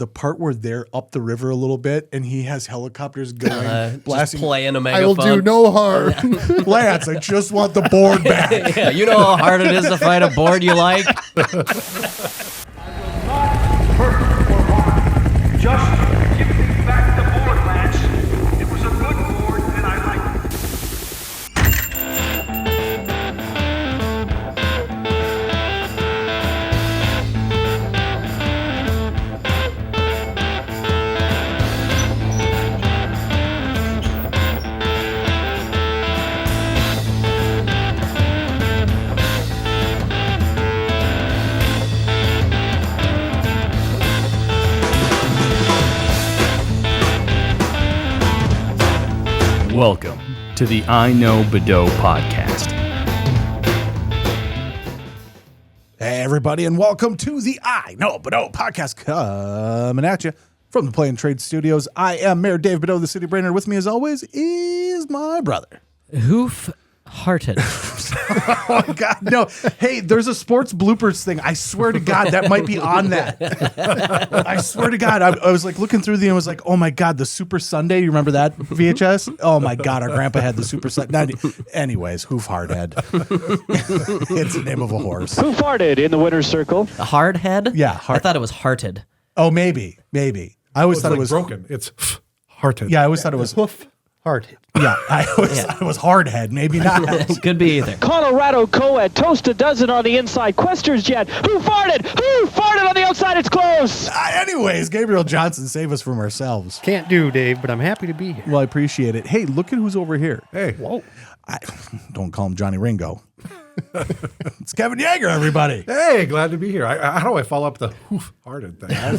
the part where they're up the river a little bit and he has helicopters going, blasting. Just playing a megaphone. I will do no harm. Lance, I just want the board back. Yeah, you know how hard it is to find a board you like? Just give me back the board, Lance. It was a good board, and I liked it. Welcome to the iKnowBadeaux Podcast. Hey, everybody, and welcome to the iKnowBadeaux Podcast coming at you from the Play and Trade Studios. I am Mayor Dave Badeaux, the city brainer. With me, as always, is my brother. Hoof-hearted. Oh, God, no. Hey, there's a sports bloopers thing. I swear to God, that might be on that. I swear to God. I was like looking through and was like, oh, my God, the Super Sunday. You remember that VHS? Oh, my God, our grandpa had the Super Sunday. Anyways, Hoof Hardhead. It's the name of a horse. Who farted in the winner's circle? A hard head? Yeah, I thought it was hearted. Oh, maybe. I always thought it was broken. It's hearted. Yeah, I always thought it was Hoof-hearted. Yeah, I always thought it was hardhead. Maybe not. Could be either. Colorado co-ed, toast a dozen on the inside. Quester's jet. Who farted? Who farted on the outside? It's close. Anyways, Gabriel Johnson, save us from ourselves. Can't do, Dave, but I'm happy to be here. Well, I appreciate it. Hey, look at who's over here. Hey. Whoa. Don't call him Johnny Ringo. It's Kevin Yeager, everybody. Hey, glad to be here. How do I follow up the hoof-hearted thing? That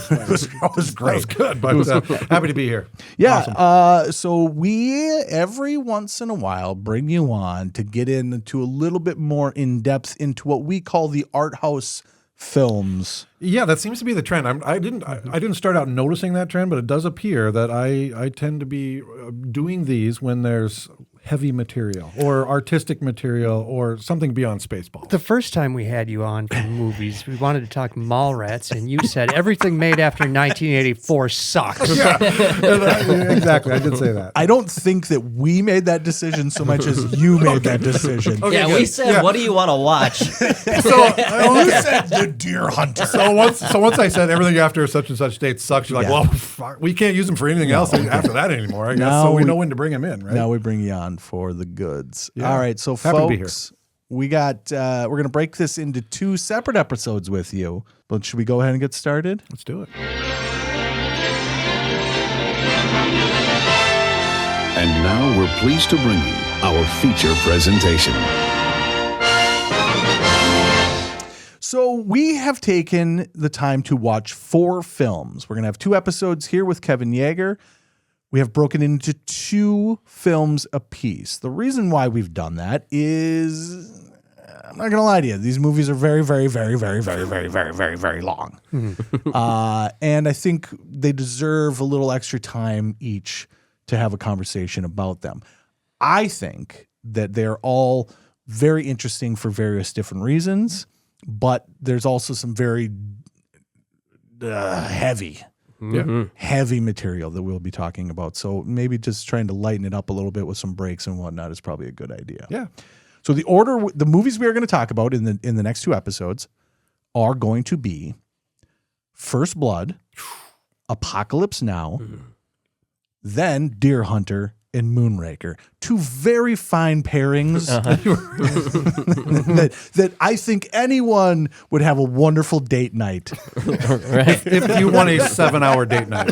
was great. That was good, but happy to be here. Yeah. Awesome. So we, every once in a while, bring you on to get into a little bit more in depth into what we call the art house films. Yeah, that seems to be the trend. I didn't start out noticing that trend, but it does appear that I tend to be doing these when there's heavy material or artistic material or something beyond Spaceball. The first time we had you on for movies, we wanted to talk Mallrats, and you said everything made after 1984 sucks. Yeah, exactly. I did say that. I don't think that we made that decision so much as you made that decision. Okay, we said, what do you want to watch? So you said The Deer Hunter. So once I said everything after such and such date sucks, you're like, well, fuck, we can't use them for anything else after that anymore, I guess. Now So we know when to bring them in, right? Now we bring you on for the goods. Yeah. All right, so Happy to be here. folks, we got we're going to break this into two separate episodes with you. But should we go ahead and get started? Let's do it. And now we're pleased to bring you our feature presentation. So we have taken the time to watch 4 films. We're going to have 2 episodes here with Kevin Yeager. We have broken into 2 films apiece. The reason why we've done that is, I'm not going to lie to you, these movies are very, very, very, very, very, very, very, very, very long. And I think they deserve a little extra time each to have a conversation about them. I think that they're all very interesting for various different reasons, but there's also some very heavy material that we'll be talking about. So maybe just trying to lighten it up a little bit with some breaks and whatnot is probably a good idea. Yeah. So the movies we are going to talk about in the next 2 episodes are going to be First Blood, Apocalypse Now, then Deer Hunter, and Moonraker. 2 very fine pairings that I think anyone would have a wonderful date night. Right? If you want a 7-hour date night.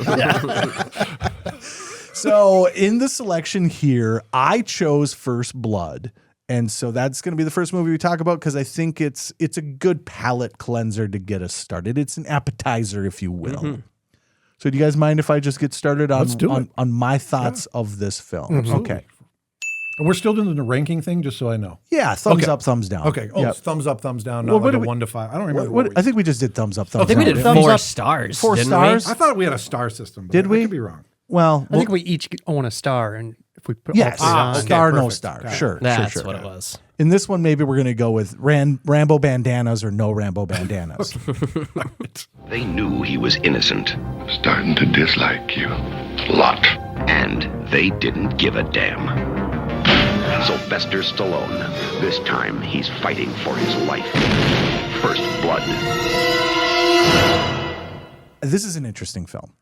So in the selection here, I chose First Blood. And so that's going to be the first movie we talk about because I think it's a good palate cleanser to get us started. It's an appetizer, if you will. So do you guys mind if I just get started on my thoughts of this film? Absolutely. Okay. And we're still doing the ranking thing, just so I know. Yeah, thumbs up, thumbs down. Okay. Oh, Yep. it's thumbs up, thumbs down, not like a 1 to 5. I don't remember. What I think we just did thumbs up, thumbs I think down. we did Thumbs 4 up. stars. 4 didn't stars? I thought we had a star system. But Did we? I could be wrong. Well, I think we each own a star, and If we put Yes, all three on. star, no perfect. star. Got it. Sure, That's sure. what it was. In this one, maybe we're going to go with Rambo bandanas or no Rambo bandanas. They knew he was innocent, Starting to dislike you. A lot. and they didn't give a damn. Sylvester Stallone. This time, he's fighting for his life. First Blood. This is an interesting film.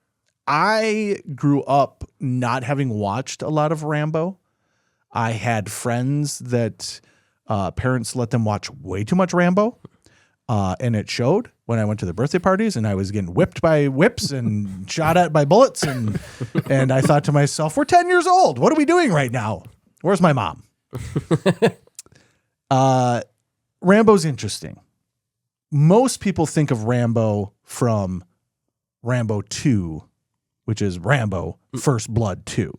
I grew up not having watched a lot of Rambo. I had friends that parents let them watch way too much Rambo. And it showed when I went to the birthday parties and I was getting whipped by whips and shot at by bullets. And I thought to myself, we're 10 years old. What are we doing right now? Where's my mom? Rambo's interesting. Most people think of Rambo from Rambo 2, which is Rambo First Blood 2.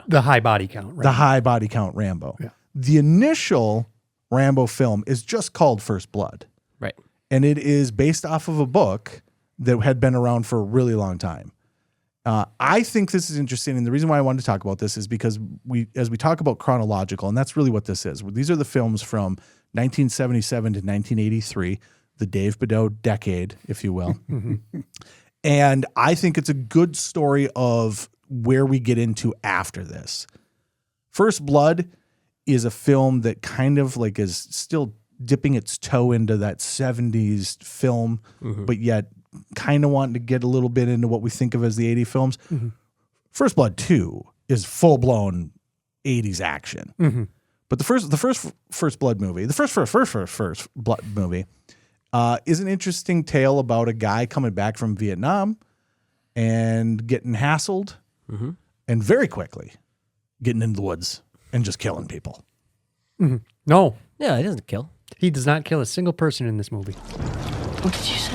The high body count, right? The high body count Rambo. Yeah. The initial Rambo film is just called First Blood. Right. And it is based off of a book that had been around for a really long time. I think this is interesting. And the reason why I wanted to talk about this is because as we talk about chronological, and that's really what this is. These are the films from 1977 to 1983, the Dave Badeaux decade, if you will. And I think it's a good story of where we get into after this. First Blood is a film that kind of like is still dipping its toe into that 70s film, but yet kind of wanting to get a little bit into what we think of as the 80s films. First Blood 2 is full-blown 80s action. But the first Blood movie, the first Blood movie is an interesting tale about a guy coming back from Vietnam and getting hassled and very quickly getting into the woods and just killing people. No, Yeah, he doesn't kill. he does not kill a single person in this movie. What did you say?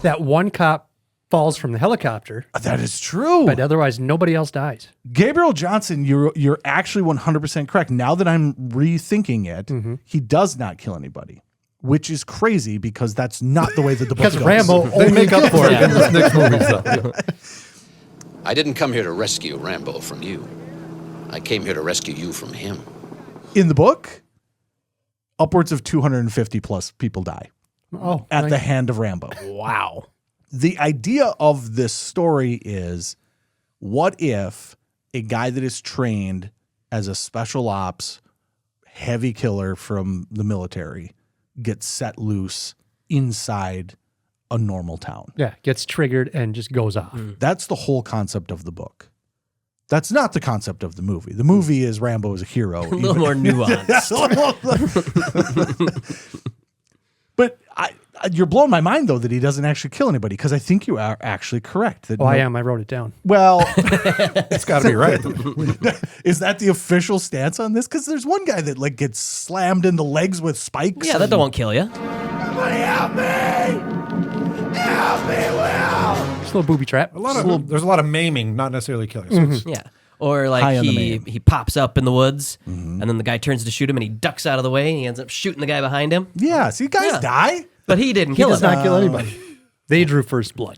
That one cop falls from the helicopter, That is true. but otherwise nobody else dies. Gabriel Johnson, you're actually 100% correct. Now that I'm rethinking it, he does not kill anybody, which is crazy because that's not the way that the book Because goes. Rambo They only make up for it in this next movie. So. I didn't come here to rescue Rambo from you. I came here to rescue you from him. In the book, upwards of 250 plus people die at the hand of Rambo. Wow. The idea of this story is, what if a guy that is trained as a special ops heavy killer from the military gets set loose inside a normal town? Yeah, gets triggered and just goes off. That's the whole concept of the book. That's not the concept of the movie. The movie is Rambo as a hero. A little more nuanced. But you're blowing my mind, though, that he doesn't actually kill anybody, because I think you are actually correct. That Oh, I am. I wrote it down. Well, It's got to be right. is that the official stance on this? Because there's one guy that like gets slammed in the legs with spikes. Yeah, that and- won't kill you. Somebody help me! Help me, Will! Just a little booby trap. There's a lot of maiming, not necessarily killing. So it's- Yeah. Or High like on the he main. pops up in the woods and then the guy turns to shoot him and he ducks out of the way and he ends up shooting the guy behind him. Yeah, see, guys Yeah. die. But he didn't He kill does him. not kill anybody. They drew first blood.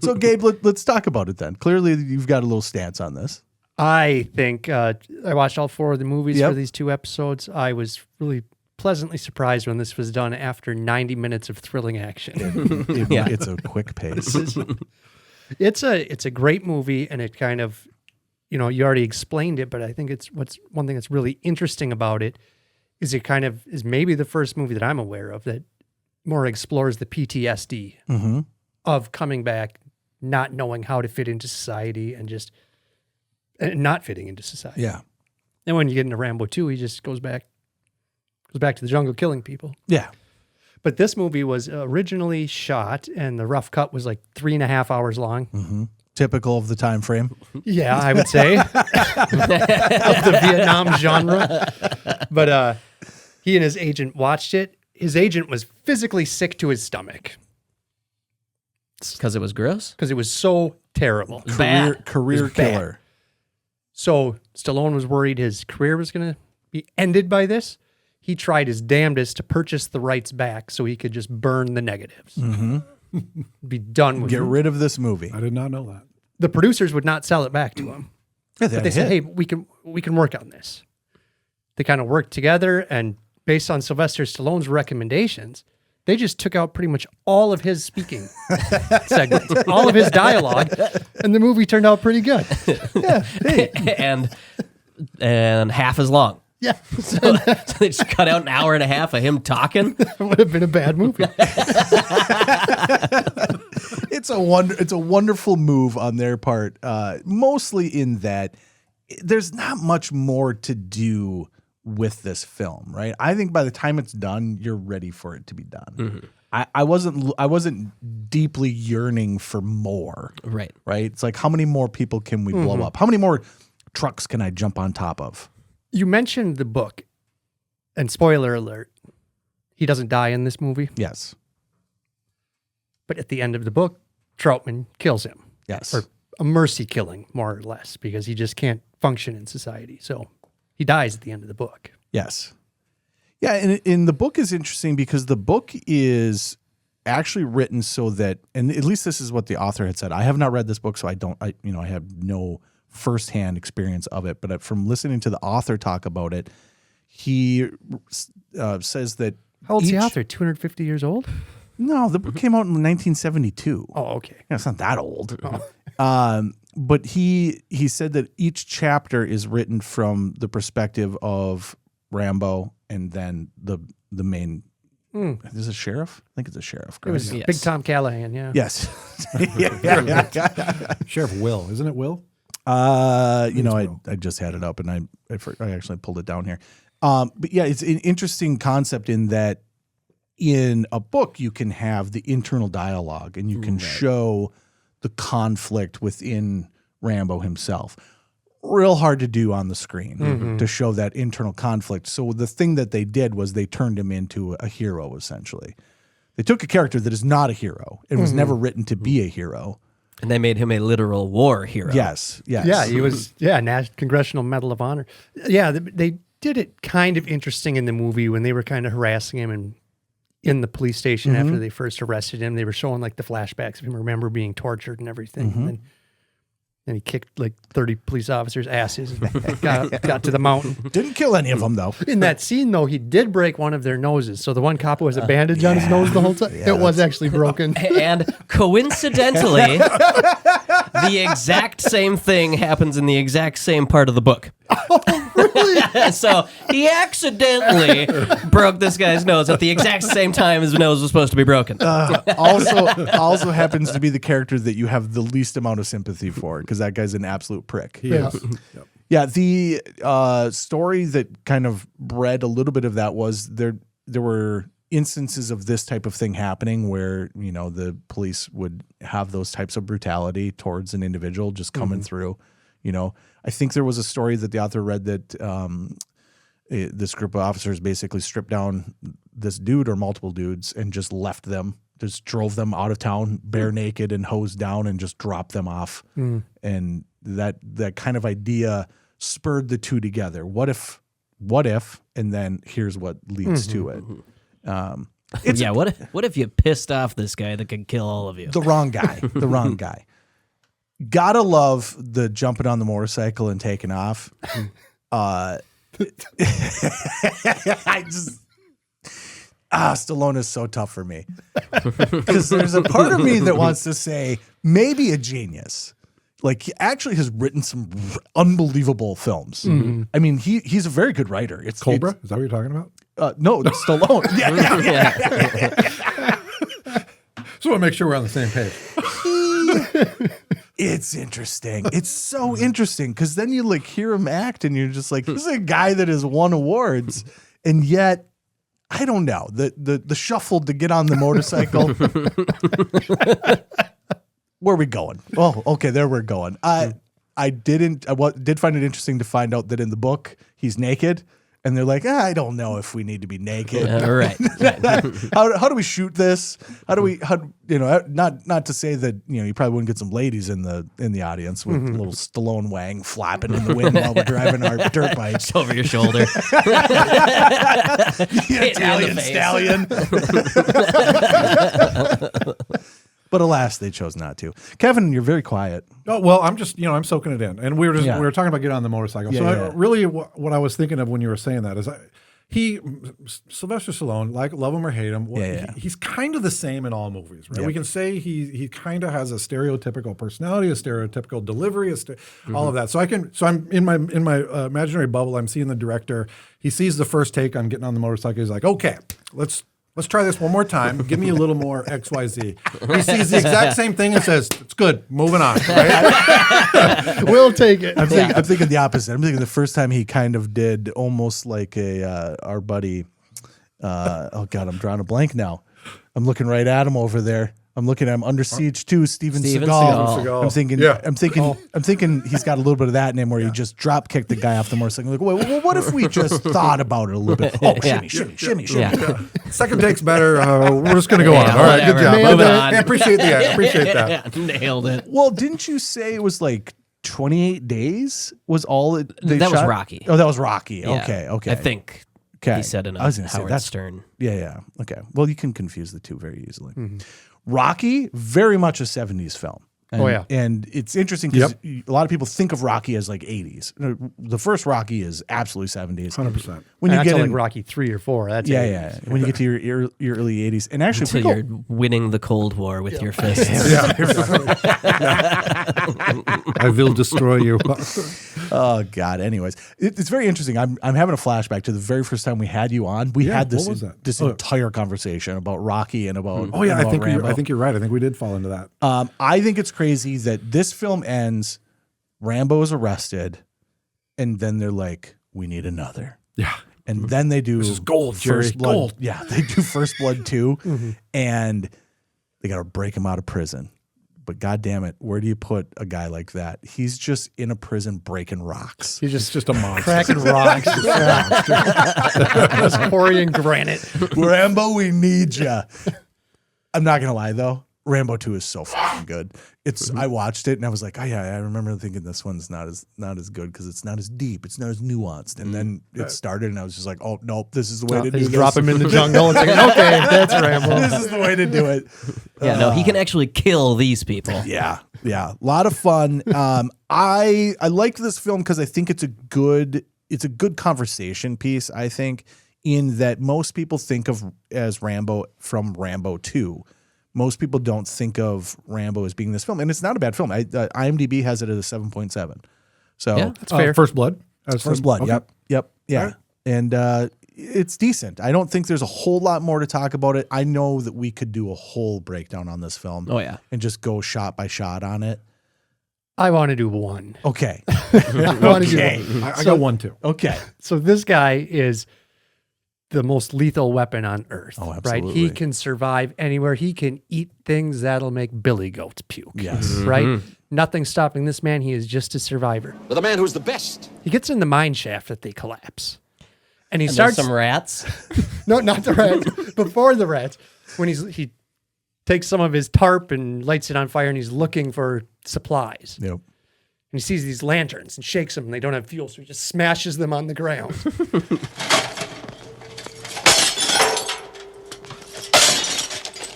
So, Gabe, let's talk about it then. Clearly, you've got a little stance on this. I think I watched all 4 of the movies Yep. for these 2 episodes. I was really pleasantly surprised when this was done after 90 minutes of thrilling action. It's a quick pace. It's a great movie, and it kind of, you already explained it, but I think it's one thing that's really interesting about it is it kind of is maybe the first movie that I'm aware of that more explores the PTSD of coming back, not knowing how to fit into society and just not fitting into society. Yeah. And when you get into Rambo 2, he just goes back to the jungle killing people. Yeah. But this movie was originally shot, and the rough cut was like 3.5 hours long. Typical of the time frame. Yeah, I would say of the Vietnam genre. But he and his agent watched it. His agent was physically sick to his stomach Because it was gross? because it was so terrible. Career It was bad. killer. So Stallone was worried his career was going to be ended by this. He tried his damnedest to purchase the rights back so he could just burn the negatives. Be done with Get it. rid of this movie. I did not know that. The producers would not sell it back to him. Yeah, but they said, hey, we can work on this. They kind of worked together, and based on Sylvester Stallone's recommendations, they just took out pretty much all of his speaking segments, all of his dialogue, and the movie turned out pretty good. Yeah, and half as long. Yeah. So they just cut out an hour and a half of him talking. It would have been a bad movie. It's a wonderful move on their part, mostly in that there's not much more to do with this film, right? I think by the time it's done, you're ready for it to be done. Mm-hmm. I wasn't deeply yearning for more. Right. It's like, how many more people can we blow up? How many more trucks can I jump on top of? You mentioned the book, and spoiler alert, he doesn't die in this movie. Yes. But at the end of the book, Troutman kills him. Yes. Or a mercy killing, more or less, because he just can't function in society. So he dies at the end of the book. Yes. Yeah, and the book is interesting because the book is actually written so that, and at least this is what the author had said. I have not read this book, so I have no firsthand experience of it. But from listening to the author talk about it, he says that. How old's the author? 250 years old? No, the book came out in 1972. Oh, okay. Yeah, it's not that old. But he said that each chapter is written from the perspective of Rambo and then the main. Is it a sheriff? I think it's a sheriff. It was Big Tom Callahan, yeah. Yes. Sheriff Will, isn't it Will? I just had it up and I actually pulled it down here. But yeah, it's an interesting concept in that in a book you can have the internal dialogue and you can show the conflict within Rambo himself. Real hard to do on the screen to show that internal conflict. So the thing that they did was they turned him into a hero, essentially. They took a character that is not a hero and was never written to be a hero. And they made him a literal war hero. Yes. Yeah, he was, Congressional Medal of Honor. Yeah, they did it kind of interesting in the movie when they were kind of harassing him and in the police station after they first arrested him. They were showing like the flashbacks of him, remember being tortured and everything. And then he kicked like 30 police officers' asses and got to the mountain. Didn't kill any of them, though. In that scene, though, he did break one of their noses. So the one cop who has a bandage on his nose the whole time, it was actually broken. And coincidentally, the exact same thing happens in the exact same part of the book. Oh, really? So he accidentally broke this guy's nose at the exact same time his nose was supposed to be broken. Also happens to be the character that you have the least amount of sympathy for because that guy's an absolute prick. Yes. Yeah, the story that kind of bred a little bit of that was there were instances of this type of thing happening where, the police would have those types of brutality towards an individual just coming through. I think there was a story that the author read that this group of officers basically stripped down this dude or multiple dudes and just left them, just drove them out of town bare naked and hosed down and just dropped them off. And that kind of idea spurred the two together. What if, and then here's what leads to it. What if you pissed off this guy that could kill all of you? The wrong guy. Gotta love the jumping on the motorcycle and taking off. Stallone is so tough for me because there's a part of me that wants to say maybe a genius. Like he actually has written some unbelievable films. I mean, he's a very good writer. It's Cobra. Is that what you're talking about? No, it's Stallone. Yeah. So we'll make sure we're on the same page. It's interesting. It's so interesting because then you like hear him act and you're just like, this is a guy that has won awards. And yet, I don't know, the shuffle to get on the motorcycle. Where are we going? Oh, okay, there we're going. I did find it interesting to find out that in the book, he's naked. And they're like, I don't know if we need to be naked. Right. How do we shoot this? Not to say that you probably wouldn't get some ladies in the audience with a little Stallone wang flapping in the wind while we're driving our dirt bikes over your shoulder. Italian stallion. But alas, they chose not to. Kevin, you're very quiet. Oh, well, I'm just, I'm soaking it in. And we were talking about getting on the motorcycle. Yeah, so yeah. really what I was thinking of when you were saying that is Sylvester Stallone, like love him or hate him, he's kind of the same in all movies, right? Yep. We can say he kind of has a stereotypical personality, a stereotypical delivery, all of that. So I'm in my imaginary bubble. I'm seeing the director. He sees the first take on getting on the motorcycle. He's like, okay, let's try this one more time. Give me a little more XYZ. He sees the exact same thing and says, it's good, moving on. Right? We'll take it. I'm thinking the opposite. I'm thinking the first time he kind of did almost like our buddy. Oh God, I'm drawing a blank now. I'm looking right at him over there. I'm looking at him, Under Siege 2, Steven Seagal. I'm thinking he's got a little bit of that in him where he just drop kicked the guy off the motorcycle. Like, well, what if we just thought about it a little bit? Oh, shimmy. Yeah. Second take's better. We're just going to go on. All right, good job. Moving on. I appreciate that. Nailed it. Well, didn't you say it was like 28 days was all they That was shot? Rocky. Oh, that was Rocky. Yeah. Okay. I think he said in a Howard Stern. Yeah. Okay. Well, you can confuse the two very easily. Rocky, very much a 70s film. And, and it's interesting because a lot of people think of Rocky as like 80s. The first Rocky is absolutely 70s. 100%. When you get like Rocky 3 or 4, that's 80s. When you get to your early 80s, and actually, until you're winning the Cold War with your fists. I will destroy you. Oh God. Anyways, it's very interesting. I'm having a flashback to the very first time we had you on. We had this entire conversation about Rocky and about I think Rambo. I think you're right. I think we did fall into that. I think it's crazy that this film ends. Rambo is arrested, and then they're like, "We need another." Yeah. And then they do this is gold, First Jerry. Blood. Gold. Yeah, they do First Blood 2, and they got to break him out of prison. But God damn it, where do you put a guy like that? He's just in a prison breaking rocks. He's just a monster. Cracking rocks. Just quarrying granite. Rambo, we need ya. I'm not gonna lie though, Rambo 2 is so fucking good. I watched it and I was like, oh yeah, I remember thinking this one's not as good because it's not as deep, it's not as nuanced. And then it started and I was just like, oh nope, this is the way to do this. Drop him in the jungle and say, okay, that's Rambo. This is the way to do it. Yeah, no, he can actually kill these people. Yeah, a lot of fun. I like this film because I think it's a good conversation piece. I think in that most people think of as Rambo from Rambo 2. Most people don't think of Rambo as being this film, and it's not a bad film. IMDb has it at a 7.7. So that's fair. First Blood. First Blood. Okay. Yep. Yeah, right. And it's decent. I don't think there's a whole lot more to talk about it. I know that we could do a whole breakdown on this film. Oh yeah, and just go shot by shot on it. I want to do one. Okay. I got one too. Okay. So this guy is the most lethal weapon on earth. Oh, right? absolutely. He can survive anywhere. He can eat things that'll make billy goats puke. Yes. Right? Nothing's stopping this man. He is just a survivor. With a man who's the best. He gets in the mine shaft that they collapse. And he and starts some rats. No, not the rats. Before the rats. When he takes some of his tarp and lights it on fire and he's looking for supplies. Yep. And he sees these lanterns and shakes them and they don't have fuel, so he just smashes them on the ground.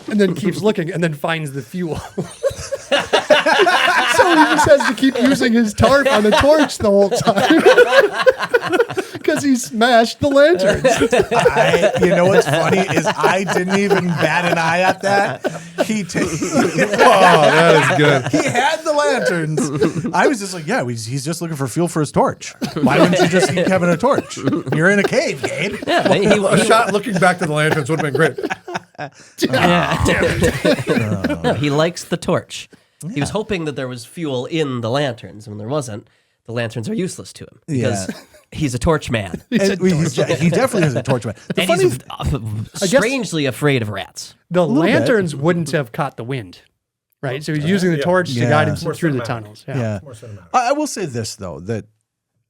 And then keeps looking and then finds the fuel. So he just has to keep using his tarp on the torch the whole time. Because he smashed the lanterns. You know what's funny is I didn't even bat an eye at that. Oh, that is good. He had the lanterns. I was just like, yeah, he's just looking for fuel for his torch. Why wouldn't you just keep having a torch? You're in a cave, Gabe. Yeah, A shot looking back to the lanterns would have been great. No, he likes the torch. He was hoping that there was fuel in the lanterns. When there wasn't, the lanterns are useless to him because he's a torch man. He definitely is a torch man. And he's strangely afraid of rats. The lanterns wouldn't have caught the wind, right? So he's using the torch to guide him through the tunnels. Yeah. I will say this, though, that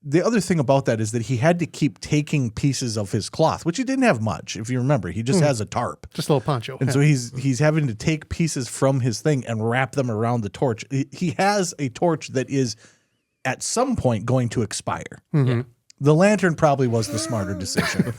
the other thing about that is that he had to keep taking pieces of his cloth, which he didn't have much. If you remember, he just has a tarp. Just a little poncho. And so he's having to take pieces from his thing and wrap them around the torch. He has a torch that is at some point going to expire. The lantern probably was the smarter decision.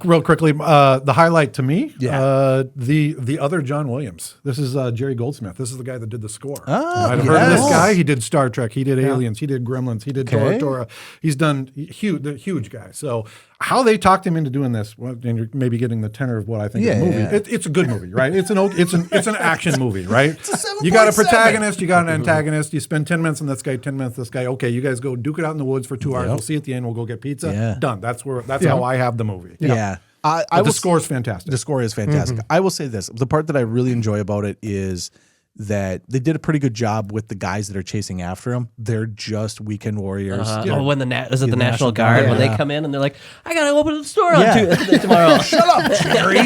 Real quickly, the highlight to me, Yeah. the other John Williams. This is Jerry Goldsmith. This is the guy that did the score. I've heard of yes. this guy. He did Star Trek. He did Aliens. He did Gremlins. He did Okay. Tora. He's done huge guy. So how they talked him into doing this, well, and you're maybe getting the tenor of what I think of the movie. Yeah. It's a good movie, right? It's an action movie, right? It's a You got a 7.7. protagonist. You got an antagonist. You spend 10 minutes on this guy, 10 minutes on this guy. Okay, you guys go duke it out in the woods for 2 hours. Yep. We'll see you at the end. We'll go get pizza. Yeah. Done. That's how I have the movie. Yeah. I But the will score's fantastic. The score is fantastic. I will say this. The part that I really enjoy about it is that they did a pretty good job with the guys that are chasing after him. They're just weekend warriors. Oh, when is it the The National National Guard? Guard, When yeah. they come in and they're like, I gotta open the store on Yeah. tomorrow. Shut up, Jerry.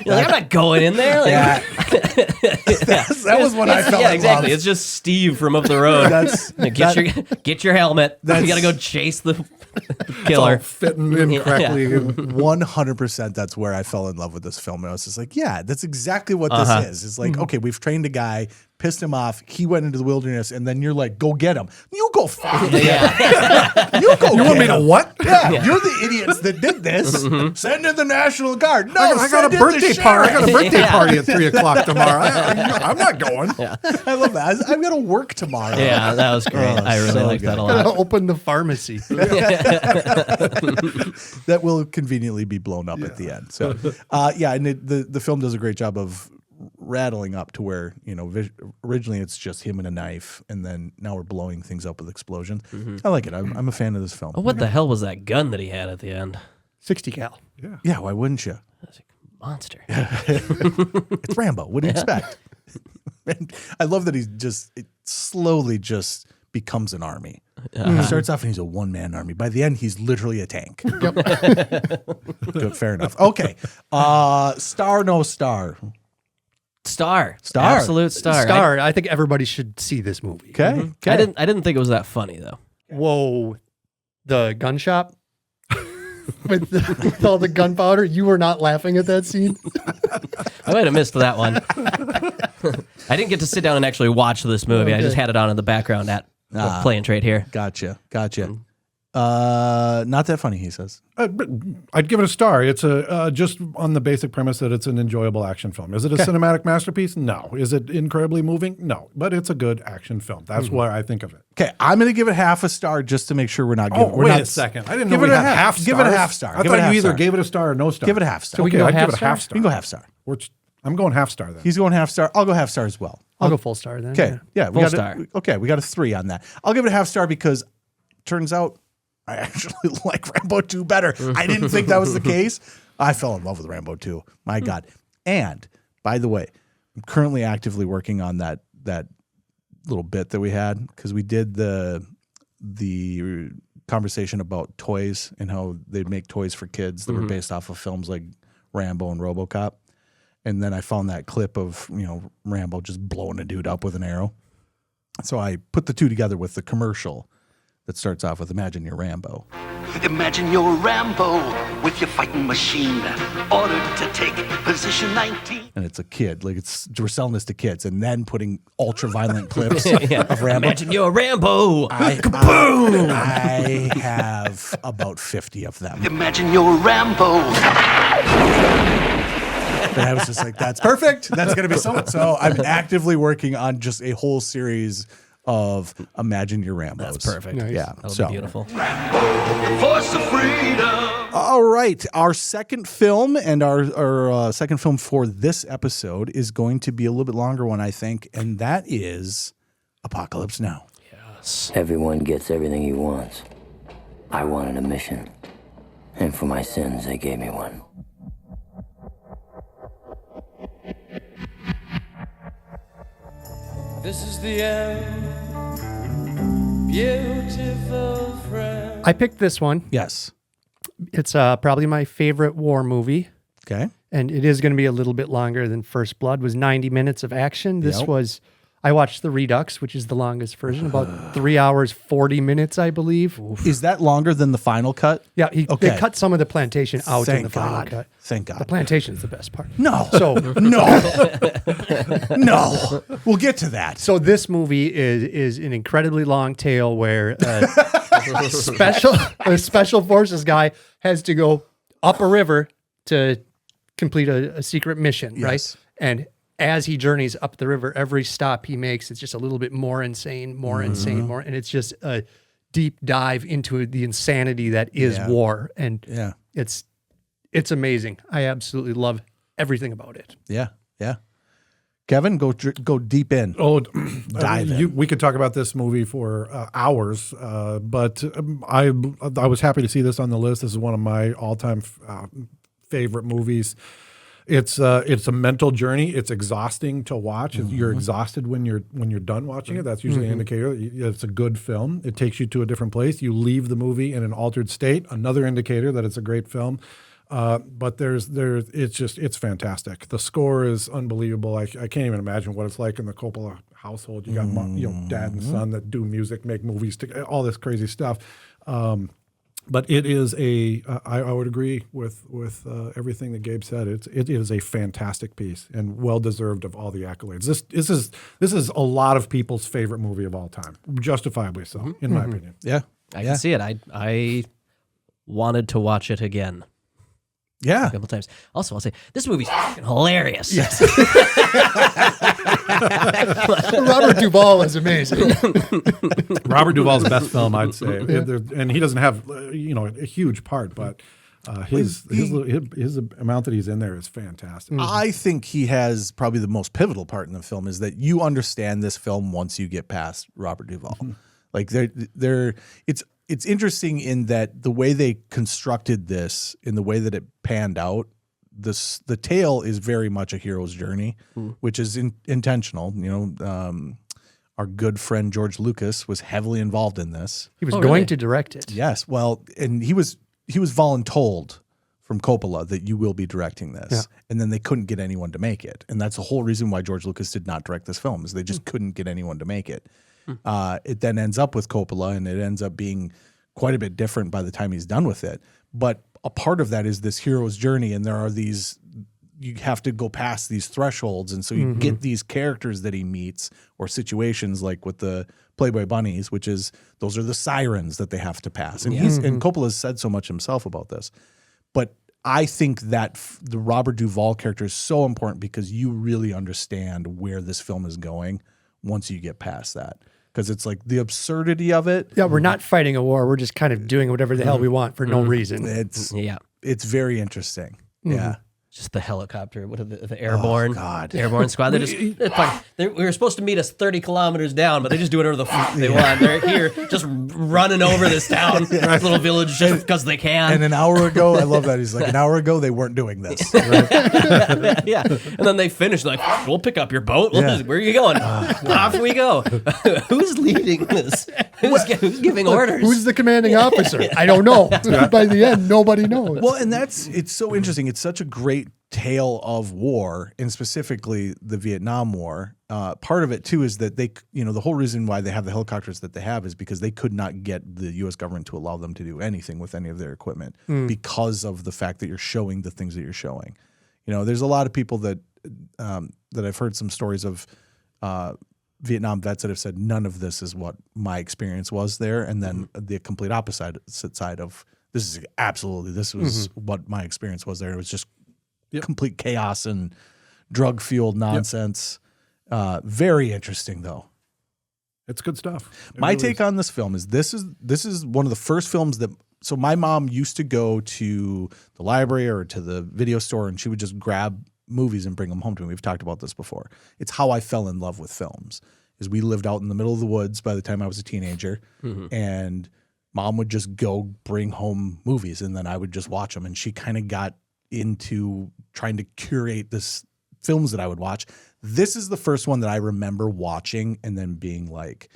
You're like, I'm not going in there. Like, that was what I felt. Yeah, in exactly. love. It's just Steve from up the road. Get your helmet. You That's- gotta go chase the It's killer. all fitting in correctly. 100%. That's where I fell in love with this film. And I was just like, yeah, that's exactly what this is. It's like, okay, we've trained a guy, pissed him off. He went into the wilderness, and then you're like, go get him. You go fucking get him. You go. You want me to what? Yeah, you're the idiots that did this. Send in the National Guard. No, I got a birthday party. I got a birthday party at 3:00 tomorrow. I'm not going. I love that. I've got to work tomorrow. Yeah, that was great. Oh, I really so liked that a good. lot. Open the pharmacy. That will conveniently be blown up at the end. So, and the film does a great job of rattling up to where, originally it's just him and a knife, and then now we're blowing things up with explosions. I like it. I'm a fan of this film. Oh, what the hell was that gun that he had at the end? 60 cal. Yeah, why wouldn't you? That's a monster. It's Rambo. What do you expect? And I love that it slowly just becomes an army. He starts off and he's a one-man army. By the end, he's literally a tank. Good, fair enough. Okay. Star, no star. Star. Star. Absolute star. Star. I think everybody should see this movie. Okay. Okay. I didn't think it was that funny though. Whoa. The gun shop with all the gunpowder. You were not laughing at that scene? I might have missed that one. I didn't get to sit down and actually watch this movie. I just had it on in the background at Play and Trade here. Gotcha. Not that funny, he says. I'd give it a star. It's just on the basic premise that it's an enjoyable action film. Is it a cinematic masterpiece? No. Is it incredibly moving? No. But it's a good action film. That's what I think of it. Okay, I'm going to give it half a star just to make sure we're not Oh, giving. wait a second. I didn't know Give we it a had half. half stars. Give it a half star. I Give it a thought half you either star. gave it a star or no star. Give it a half star. So we Okay, go I'd half give it a star? half star. You can go half star. I'm going half star then. He's going half star. I'll go half star as well. I'll go full star then. Okay, yeah, we Full got star. Okay, we got a 3 on that. I'll give it a half star because turns out I actually like Rambo 2 better. I didn't think that was the case. I fell in love with Rambo 2. My God. And by the way, I'm currently actively working on that little bit that we had because we did the conversation about toys and how they'd make toys for kids that were based off of films like Rambo and RoboCop. And then I found that clip of, Rambo just blowing a dude up with an arrow. So I put the two together with the commercial that starts off with "Imagine You're Rambo." Imagine you're Rambo with your fighting machine, ordered to take position 19. And it's a kid, we're selling this to kids, and then putting ultra violent clips of Rambo. Imagine you're Rambo. Kaboom! I have about 50 of them. Imagine you're Rambo. And I was just like, that's perfect. That's going to be so I'm actively working on just a whole series of Imagine Your Rambos. That's perfect. Nice. Yeah. That'll be beautiful. Force of freedom. All right. Our second film and our second film for this episode is going to be a little bit longer one, I think, and that is Apocalypse Now. Yes. Everyone gets everything he wants. I wanted a mission, and for my sins, they gave me one. This is the end, beautiful friend. I picked this one. Yes. It's probably my favorite war movie. Okay. And it is going to be a little bit longer than First Blood. It was 90 minutes of action. This Yep. was I watched the Redux, which is the longest version, about 3 hours, 40 minutes, I believe. Is that longer than the final cut? Yeah, they cut some of the plantation out in the final God. cut. Thank God. The plantation is the best part. No. So No. We'll get to that. So this movie is an incredibly long tale where a special forces guy has to go up a river to complete a secret mission, right? And as he journeys up the river, every stop he makes, it's just a little bit more insane, and it's just a deep dive into the insanity that is war. And it's amazing. I absolutely love everything about it. Yeah. Kevin, go deep in. Oh, dive in. We could talk about this movie for hours, but I was happy to see this on the list. This is one of my all-time favorite movies. It's a mental journey. It's exhausting to watch. You're exhausted when you're done watching it. That's usually an indicator that it's a good film. It takes you to a different place. You leave the movie in an altered state. Another indicator that it's a great film. But it's fantastic. The score is unbelievable. I can't even imagine what it's like in the Coppola household. You got dad and son that do music, make movies, all this crazy stuff. But it is I would agree with everything that Gabe said. It is a fantastic piece and well deserved of all the accolades. This is a lot of people's favorite movie of all time, justifiably so, in my opinion. Yeah, I can see it. I wanted to watch it again. Yeah, a couple times. Also, I'll say this movie's fucking hilarious. Yes. Robert Duvall is amazing. Robert Duvall's the best film, I'd say, and he doesn't have a huge part, but his amount that he's in there is fantastic. I think he has probably the most pivotal part in the film is that you understand this film once you get past Robert Duvall. Like it's interesting in that the way they constructed this, in the way that it panned out, the tale is very much a hero's journey, which is intentional. Our good friend George Lucas was heavily involved in this. He was going to direct it. Yes, well, and he was voluntold from Coppola that you will be directing this, and then they couldn't get anyone to make it, and that's the whole reason why George Lucas did not direct this film is they just couldn't get anyone to make it. It then ends up with Coppola, and it ends up being quite a bit different by the time he's done with it. But a part of that is this hero's journey, and there are these, you have to go past these thresholds, and so you get these characters that he meets or situations like with the Playboy Bunnies, which is those are the sirens that they have to pass. And and Coppola has said so much himself about this. But I think that the Robert Duvall character is so important because you really understand where this film is going once you get past that. Because it's like the absurdity of it. Yeah, we're not fighting a war. We're just kind of doing whatever the hell we want for no reason. It's very interesting. Yeah. Just the helicopter, what are the airborne? Oh, God. Airborne squad. We were supposed to meet us 30 kilometers down, but they just do whatever the fuck they want. They're here just running over this town, this little village, just because they can. And an hour ago, I love that. He's like, an hour ago, they weren't doing this. Right? Yeah. And then they finish, like, we'll pick up your boat. Where are you going? Off we go. Who's leading this? Who's giving orders? Who's the commanding officer? I don't know. By the end, nobody knows. Well, and it's so interesting. It's such a great tale of war, and specifically the Vietnam War. Part of it too is that they, the whole reason why they have the helicopters that they have is because they could not get the U.S. government to allow them to do anything with any of their equipment because of the fact that you're showing the things that you're showing. There's a lot of people that I've heard some stories of Vietnam vets that have said none of this is what my experience was there, and then the complete opposite side of this was what my experience was there. It was just complete chaos and drug-fueled nonsense. Very interesting, though. It's good stuff. My take on this film is this is one of the first films that. So my mom used to go to the library or to the video store, and she would just grab movies and bring them home to me. We've talked about this before. It's how I fell in love with films. Is we lived out in the middle of the woods by the time I was a teenager, and Mom would just go bring home movies, and then I would just watch them. And she kind of got into trying to curate this films that I would watch. This is the first one that I remember watching and then being like,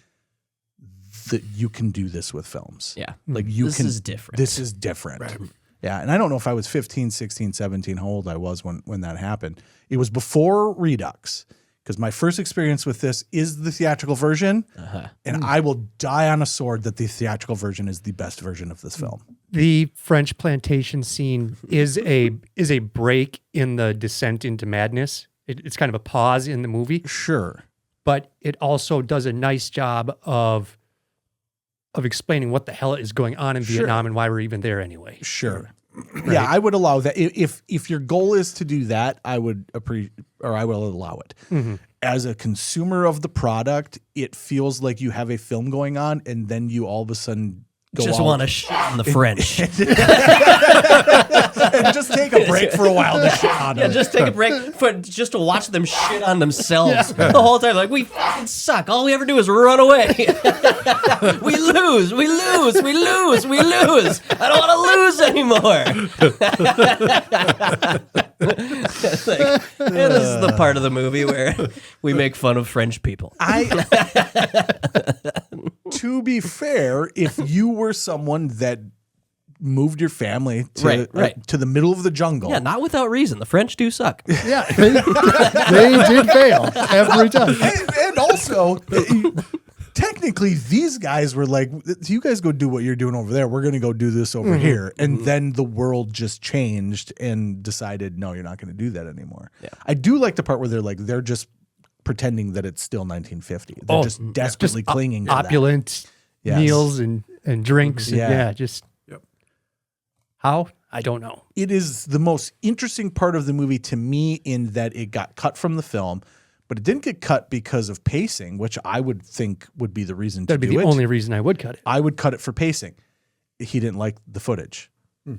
that you can do this with films. Yeah. Like this is different. This is different. Right. Yeah. And I don't know if I was 15, 16, 17, how old I was when that happened. It was before Redux. because my first experience with this is the theatrical version, and I will die on a sword that the theatrical version is the best version of this film. The French plantation scene is a break in the descent into madness. It's kind of a pause in the movie. Sure. But it also does a nice job of explaining what the hell is going on in Vietnam and why we're even there anyway. Sure. Right? Yeah, I would allow that. If your goal is to do that, I would I will allow it. Mm-hmm. As a consumer of the product, it feels like you have a film going on, and then you all of a sudden just want to shit on the French. And just take a break for a while to shit on them. Yeah, just take a break just to watch them shit on themselves the whole time. Like, we fucking suck. All we ever do is run away. We lose. I don't want to lose anymore. This is the part of the movie where we make fun of French people. To be fair, if you were someone that moved your family to the middle of the jungle. Yeah, not without reason. The French do suck. Yeah, they did fail every time. And also, technically, these guys were like, you guys go do what you're doing over there. We're going to go do this over here. And then the world just changed and decided, no, you're not going to do that anymore. Yeah. I do like the part where they're just pretending that it's still 1950. They're just desperately clinging to opulent meals and drinks. Yeah. How? I don't know. It is the most interesting part of the movie to me in that it got cut from the film, but it didn't get cut because of pacing, which I would think would be the reason to do it. That'd be the only reason I would cut it. I would cut it for pacing. He didn't like the footage.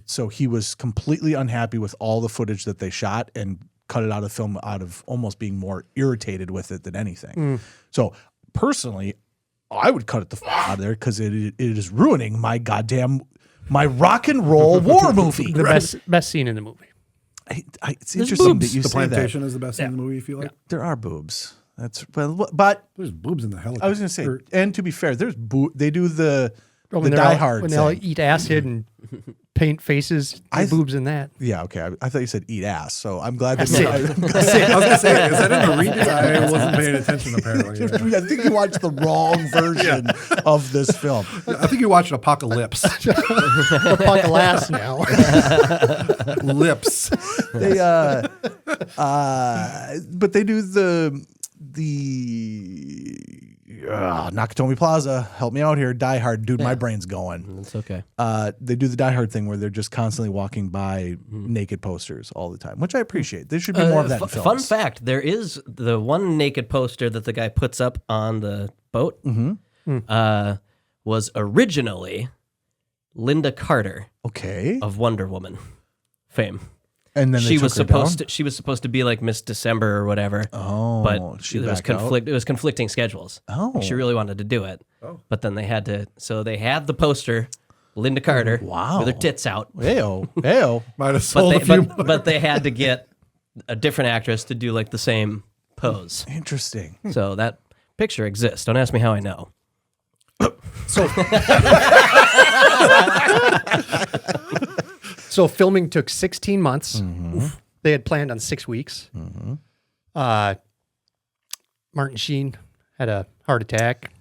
So he was completely unhappy with all the footage that they shot and cut it out of the film out of almost being more irritated with it than anything. So personally, I would cut it out of there because it is ruining my rock and roll war movie. The best scene in the movie. It's interesting that you the say that. plantation is the best scene in the movie, you feel like? Yeah. There are boobs. But there's boobs in the helicopter. I was going to say, and to be fair, there's they do the when Die Hard when thing. they all eat acid and paint faces. Boobs in that. Yeah, okay. I thought you said eat ass, so I'm glad that That's I it. was going to say, is that in the reading? I wasn't paying attention apparently. I think you watched the wrong version of this film. I think you watched Apocalypse. Apocalypse now. Lips. They but they do the Nakatomi Plaza, help me out here. Die Hard, dude, my brain's going. It's okay. They do the Die Hard thing where they're just constantly walking by naked posters all the time, which I appreciate. There should be more of that in films. Fun fact, there is the one naked poster that the guy puts up on the boat was originally Linda Carter of Wonder Woman fame. And then she was supposed to be like Miss December or whatever. Oh, but she it was conflicting schedules. Oh, she really wanted to do it. Oh, but then they had to. So they had the poster, Linda Carter, with her tits out. Heyo. Might have sold a few. But they had to get a different actress to do like the same pose. Interesting. So that picture exists. Don't ask me how I know. So filming took 16 months. They had planned on 6 weeks. Martin Sheen had a heart attack.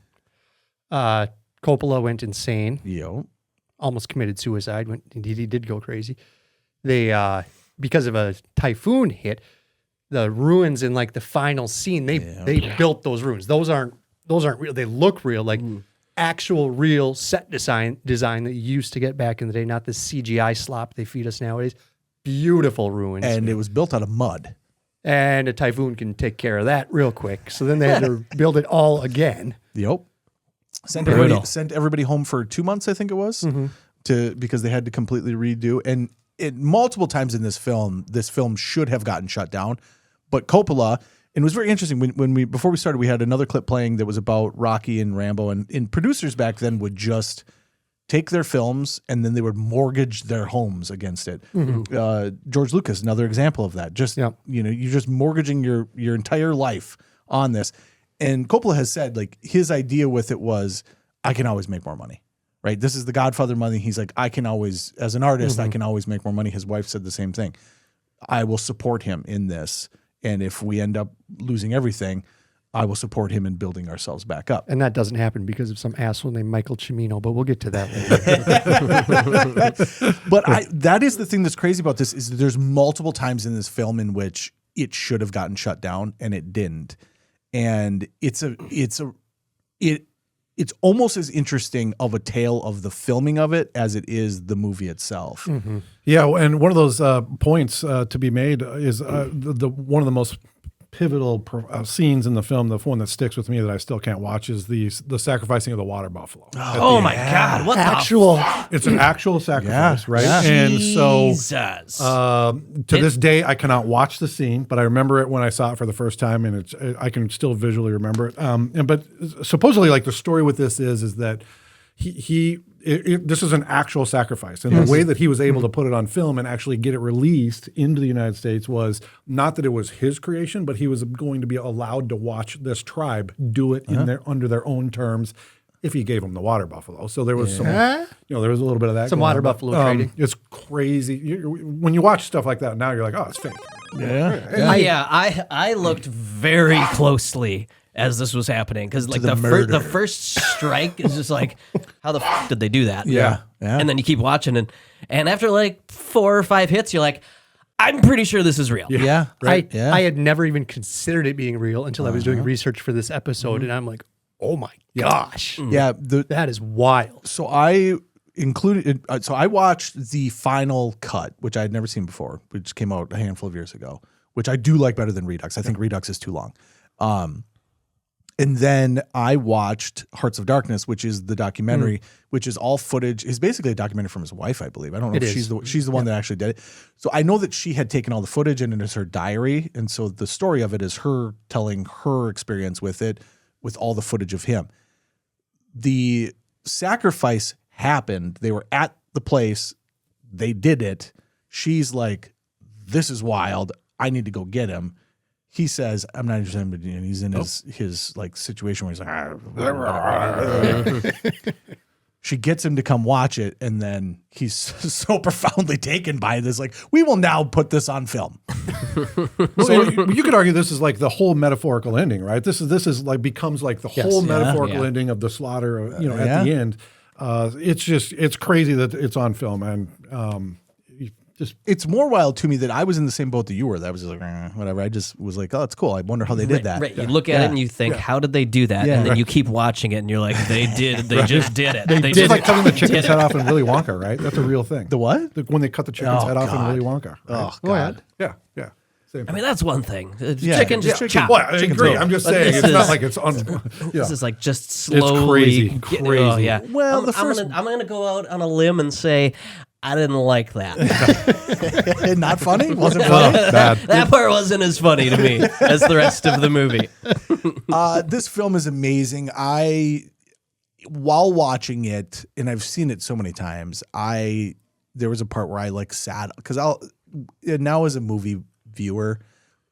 Coppola went insane. Almost committed suicide. He did go crazy. They because of a typhoon hit, the ruins in like the final scene, they built those ruins. Those aren't real. They look real, like actual real set design that you used to get back in the day, not the CGI slop they feed us nowadays. Beautiful ruins. And it was built out of mud. And a typhoon can take care of that real quick. So then they had to build it all again. Yep. Sent everybody home for 2 months, I think it was, because they had to completely redo. And multiple times in this film should have gotten shut down. But Coppola, and it was very interesting before we started, we had another clip playing that was about Rocky and Rambo, and producers back then would just take their films and then they would mortgage their homes against it. George Lucas, another example of that. You're just mortgaging your entire life on this. And Coppola has said, like, his idea with it was, I can always make more money, right? This is the Godfather money. He's like, I can always, as an artist, I can always make more money. His wife said the same thing. I will support him in this. And if we end up losing everything, I will support him in building ourselves back up. And that doesn't happen because of some asshole named Michael Cimino, but we'll get to that later. But that is the thing that's crazy about this is that there's multiple times in this film in which it should have gotten shut down and it didn't. And it's almost as interesting of a tale of the filming of it as it is the movie itself. Mm-hmm. Yeah, and one of those points to be made is the one of the most pivotal scenes in the film. The one that sticks with me that I still can't watch is the sacrificing of the water buffalo. Oh my God! What It's an actual sacrifice, right? Yeah. And Jesus. so to this day, I cannot watch the scene, but I remember it when I saw it for the first time, and I can still visually remember it. But supposedly, like the story with this is that this is an actual sacrifice. And the way that he was able to put it on film and actually get it released into the United States was not that it was his creation, but he was going to be allowed to watch this tribe do it under their own terms if he gave them the water buffalo. So there was some, there was a little bit of that. Some going water on, but, buffalo trading. It's crazy. When you watch stuff like that now, you're like, oh, it's fake. I looked very closely as this was happening because like the first strike is just like, how the f did they do that? Yeah. And then you keep watching and after like 4 or 5 hits, you're like, I'm pretty sure this is real. Yeah. Right. I had never even considered it being real until I was doing research for this episode, and I'm like, oh my gosh. Yeah. That is wild. So I included, so I watched the final cut, which I had never seen before, which came out a handful of years ago, which I do like better than Redux. I think Redux is too long. And then I watched Hearts of Darkness, which is the documentary, which is all footage. It's basically a documentary from his wife, I believe. I don't know if she's the one that actually did it. So I know that she had taken all the footage and it is her diary. And so the story of it is her telling her experience with it, with all the footage of him. The sacrifice happened. They were at the place. They did it. She's like, this is wild. I need to go get him. He says, I'm not interested in him. And he's in his like situation where he's like, she gets him to come watch it. And then he's so profoundly taken by this. Like, we will now put this on film. So you could argue this is like the whole metaphorical ending, right? This is like becomes like the whole metaphorical ending of the slaughter, at the end. It's crazy that it's on film. And, it's more wild to me that I was in the same boat that you were. That was just like, whatever. I just was like, oh, it's cool. I wonder how they did that. Right. You look at it and you think, how did they do that? And then you keep watching it and you're like, they just did it. They just like cutting the chicken's head off in Willy Wonka, right? That's a real thing. The what? When they cut the chicken's head off in Willy Wonka. Right? Oh, God. Yeah. I mean, that's one thing. Chicken just chop. Well, I agree. I'm just saying, it's not like it's This is like just slowly. It's crazy. Oh, yeah. Well, I'm gonna go out on a limb and say, I didn't like that. Not funny? Wasn't funny? That part wasn't as funny to me as the rest of the movie. This film is amazing. While watching it, and I've seen it so many times, there was a part where I like sat, because now as a movie viewer,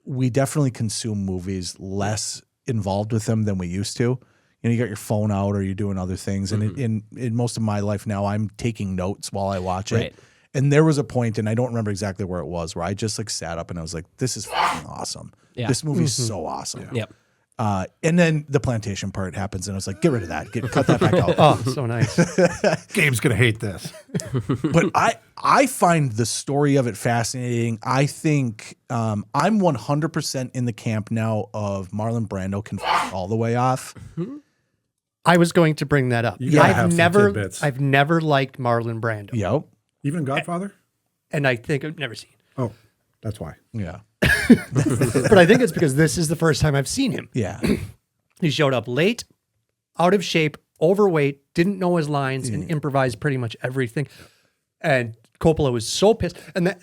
we definitely consume movies less involved with them than we used to. You got your phone out or you're doing other things. And in most of my life now, I'm taking notes while I watch it. Right. And there was a point, and I don't remember exactly where it was, where I just like sat up and I was like, this is fucking awesome. Yeah. This movie is so awesome. Yep. And then the plantation part happens, and I was like, get rid of that. Cut that back out. Oh, so nice. Gabe's going to hate this. But I find the story of it fascinating. I think I'm 100% in the camp now of Marlon Brando can all the way off. I was going to bring that up. I've never liked Marlon Brando. Yep. Even Godfather? And I think I've never seen. Oh, that's why. Yeah. But I think it's because this is the first time I've seen him. Yeah. He showed up late, out of shape, overweight, didn't know his lines, and improvised pretty much everything. And Coppola was so pissed. And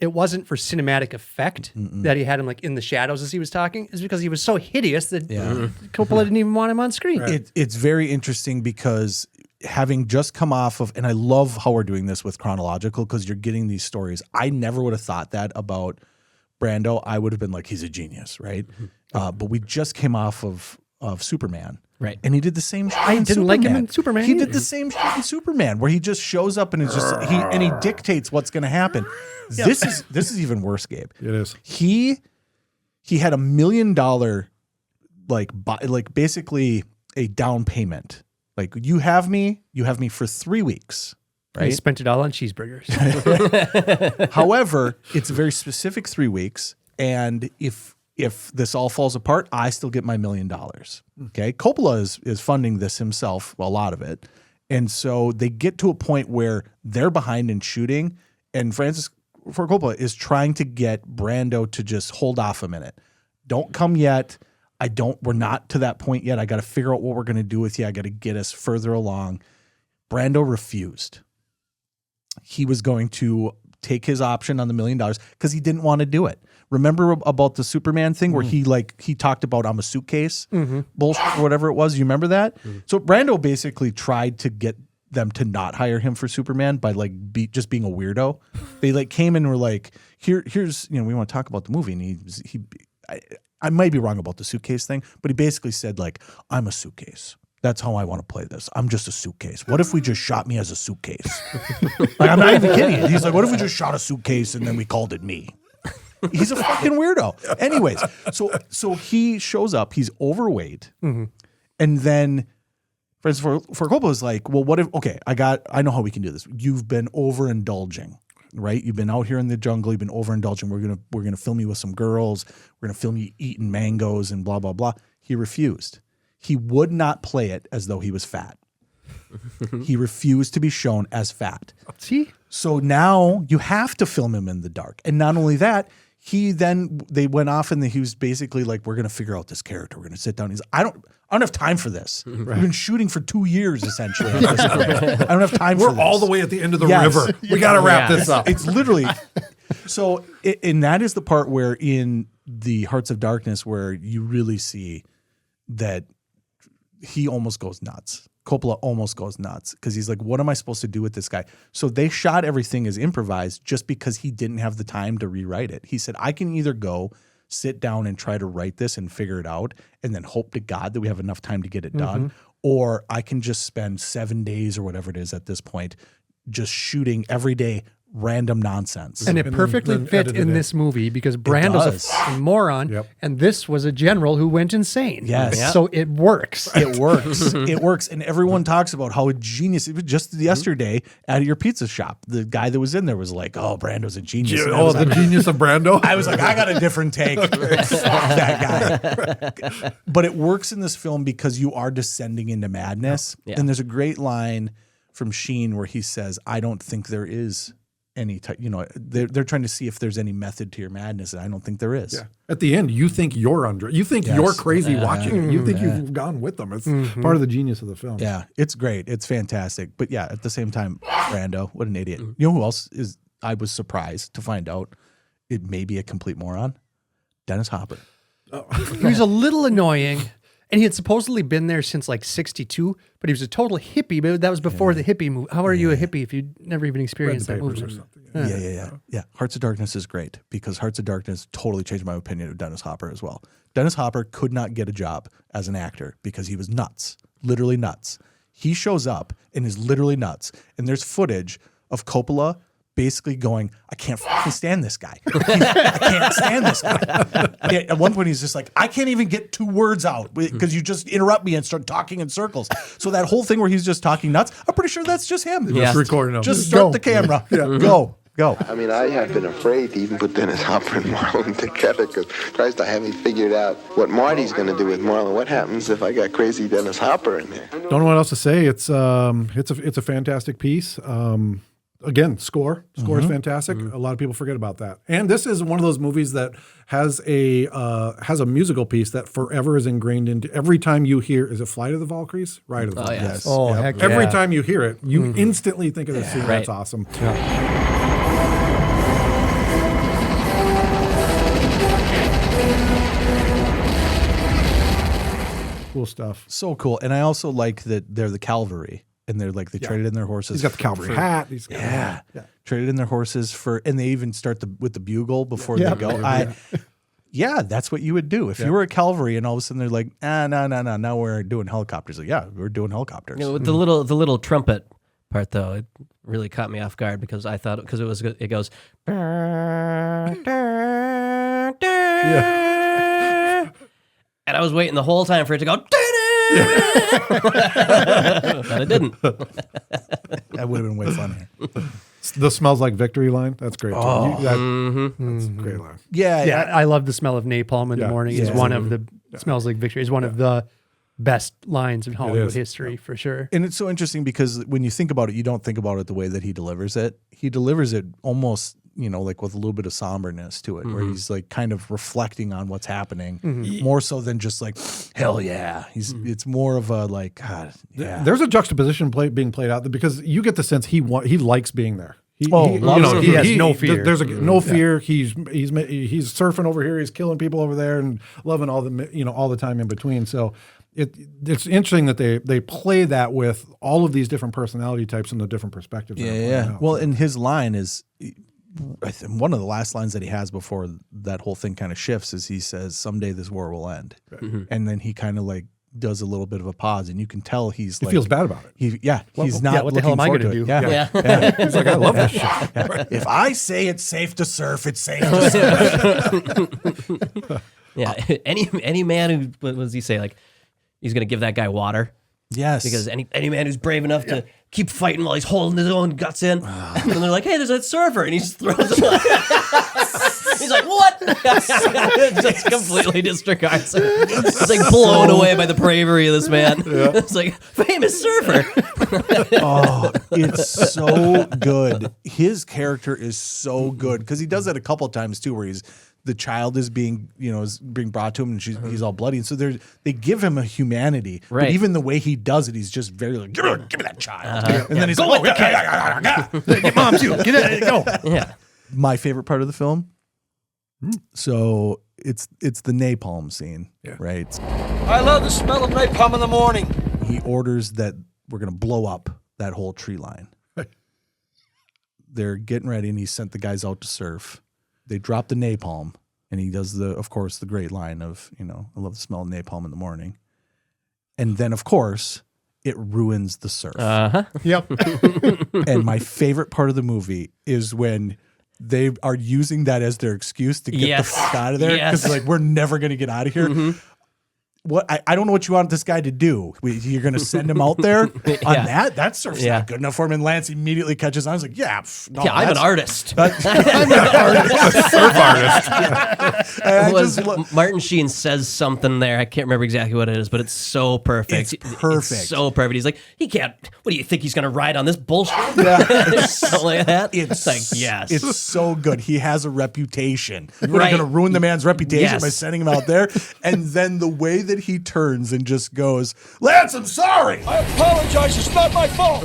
it wasn't for cinematic effect that he had him like in the shadows as he was talking. It's because he was so hideous that Coppola didn't even want him on screen. Right. It's very interesting because having just come off of, and I love how we're doing this with chronological because you're getting these stories. I never would have thought that about Brando. I would have been like, he's a genius, right? But we just came off of Superman. Right. And he did the same shit I didn't like him in Superman. He did the same shit in Superman where he just shows up and is just he dictates what's going to happen. Yeah. This is even worse, Gabe. It is. He he had $1 million, like basically a down payment. Like you have me for 3 weeks. Right? He spent it all on cheeseburgers. However, it's a very specific 3 weeks. And if this all falls apart, I still get my $1 million. Okay. Coppola is funding this himself, well, a lot of it. And so they get to a point where they're behind in shooting, and Francis Ford Coppola is trying to get Brando to just hold off a minute. Don't come yet. We're not to that point yet. I got to figure out what we're going to do with you. I got to get us further along. Brando refused. He was going to take his option on the $1 million because he didn't want to do it. Remember about the Superman thing where he talked about I'm a suitcase bullshit or whatever it was? You remember that? So Brando basically tried to get them to not hire him for Superman by just being a weirdo. They came in and were like, here's we want to talk about the movie, and I might be wrong about the suitcase thing, but he basically said I'm a suitcase. That's how I want to play this. I'm just a suitcase. What if we just shot me as a suitcase? I'm not even kidding. He's like, what if we just shot a suitcase and then we called it me? He's a fucking weirdo. Anyways, so he shows up. He's overweight, and then Francis Ford Coppola is like, "Well, what if? Okay, I know how we can do this. You've been overindulging, right? You've been out here in the jungle. You've been overindulging. We're gonna film you with some girls. We're gonna film you eating mangoes and blah blah blah." He refused. He would not play it as though he was fat. He refused to be shown as fat. See? So now you have to film him in the dark. And not only that, they went off and he was basically like, we're going to figure out this character. We're going to sit down. He's I don't have time for this. We've been shooting for 2 years, essentially. At this point. I don't have time for this. We're all the way at the end of the river. We got to wrap this up. It's literally. So, and that is the part where in the Hearts of Darkness where you really see that he almost goes nuts. Coppola almost goes nuts because he's like, what am I supposed to do with this guy? So they shot everything as improvised just because he didn't have the time to rewrite it. He said, I can either go sit down and try to write this and figure it out and then hope to God that we have enough time to get it done, or I can just spend 7 days or whatever it is at this point just shooting every day random nonsense. And it perfectly fit in this movie because Brando's a fucking moron, and this was a general who went insane. Yes. Yep. So it works. It works. It works. And everyone talks about how genius. It was just yesterday at your pizza shop, the guy that was in there was like, oh, Brando's a genius. Oh, the genius of Brando? I was like, I got a different take. Fuck that guy. But it works in this film because you are descending into madness. Yeah. And there's a great line from Sheen where he says, I don't think there is any type, they're trying to see if there's any method to your madness, and I don't think there is. Yeah. At the end, you think you're you think you're crazy watching it. You think you've gone with them. It's part of the genius of the film. Yeah, it's great. It's fantastic. But yeah, at the same time, Brando, what an idiot. You know who else I was surprised to find out it may be a complete moron? Dennis Hopper. Oh. He was a little annoying. And he had supposedly been there since 62, but he was a total hippie. But that was before the hippie movie. How are you a hippie if you never even experienced that movie? Or something. Yeah. Hearts of Darkness is great because Hearts of Darkness totally changed my opinion of Dennis Hopper as well. Dennis Hopper could not get a job as an actor because he was nuts, literally nuts. He shows up and is literally nuts. And there's footage of Coppola basically going, I can't fucking stand this guy. I can't stand this guy. At one point, he's just like, I can't even get 2 words out because you just interrupt me and start talking in circles. So that whole thing where he's just talking nuts, I'm pretty sure that's just him. Just recording him. Just start the camera. Go. I mean, I have been afraid to even put Dennis Hopper and Marlon together because, Christ, I haven't figured out what Marty's going to do with Marlon. What happens if I got crazy Dennis Hopper in there? Don't know what else to say. It's a fantastic piece. Again, score is fantastic. A lot of people forget about that. And this is one of those movies that has a musical piece that forever is ingrained into every time you hear. Is it Flight of the Valkyries? Ride of the Valkyries. Yes. Oh, heck yeah. Every time you hear it, you instantly think of this scene. That's awesome. Yeah. Cool stuff. So cool. And I also like that they're the cavalry. And they're like, they traded in their horses. He's got the cavalry hat. Traded in their horses and they even start with the bugle before they go. That's what you would do. If you were a cavalry and all of a sudden they're like, no, now we're doing helicopters. Like, yeah, we're doing helicopters. With the little trumpet part though, it really caught me off guard because I thought, because it goes. And I was waiting the whole time for it to go, but it didn't. That would have been way funnier. The smells like victory line. That's great. Too. That's a great line. Yeah, I love the smell of napalm in the morning. It's one of the smells like victory. It's one of the best lines in Hollywood history for sure. And it's so interesting because when you think about it, you don't think about it the way that he delivers it. He delivers it almost, like with a little bit of somberness to it, where he's like kind of reflecting on what's happening more so than just like, hell yeah. It's more of a like, God, yeah. There's a juxtaposition being played out because you get the sense he likes being there. He has no fear. There's no fear. He's surfing over here. He's killing people over there and loving all the time in between. So it's interesting that they play that with all of these different personality types and the different perspectives. Yeah. Well, and his line is, I think one of the last lines that he has before that whole thing kind of shifts is he says, "Someday this war will end," and then he kind of like does a little bit of a pause, and you can tell he feels bad about it. He's not. What the hell am I going to do? Yeah. He's like, I love this shit. Yeah. If I say it's safe to surf, it's safe to surf. Yeah. Any man who, what does he say? Like, he's going to give that guy water. Yes. Because any man who's brave enough to keep fighting while he's holding his own guts in, and then they're like, "Hey, there's that surfer," and he just throws it. He's like, "What?" Just completely disregards it. It's like blown away by the bravery of this man. Yeah. It's like, famous surfer. Oh, it's so good. His character is so good because he does that a couple of times too, where the child is being brought to him and he's all bloody. And so they give him a humanity. Right. But even the way he does it, he's just very like, give me that child. And then he's like, get mom too. Get it, go. Yeah. My favorite part of the film. So it's the napalm scene, right? I love the smell of napalm in the morning. He orders that we're going to blow up that whole tree line. They're getting ready and he sent the guys out to surf. They drop the napalm, and he does of course, the great line of, I love the smell of napalm in the morning. And then, of course, it ruins the surf. Yep. And my favorite part of the movie is when they are using that as their excuse to get the fuck out of there. Because like, we're never going to get out of here. What I don't know what you want this guy to do. You're going to send him out there on that? That surf's not good enough for him. And Lance immediately catches on. I was like, I'm an artist. I'm an artist. A surf artist. Martin Sheen says something there. I can't remember exactly what it is, but it's so perfect. It's perfect. It's so perfect. He's like, he can't. What do you think he's going to ride on this bullshit? Something like that. It's like, yes. It's so good. He has a reputation. We're going to ruin the man's reputation by sending him out there. And then the way that he turns and just goes, "Lance, I'm sorry. I apologize. It's not my fault."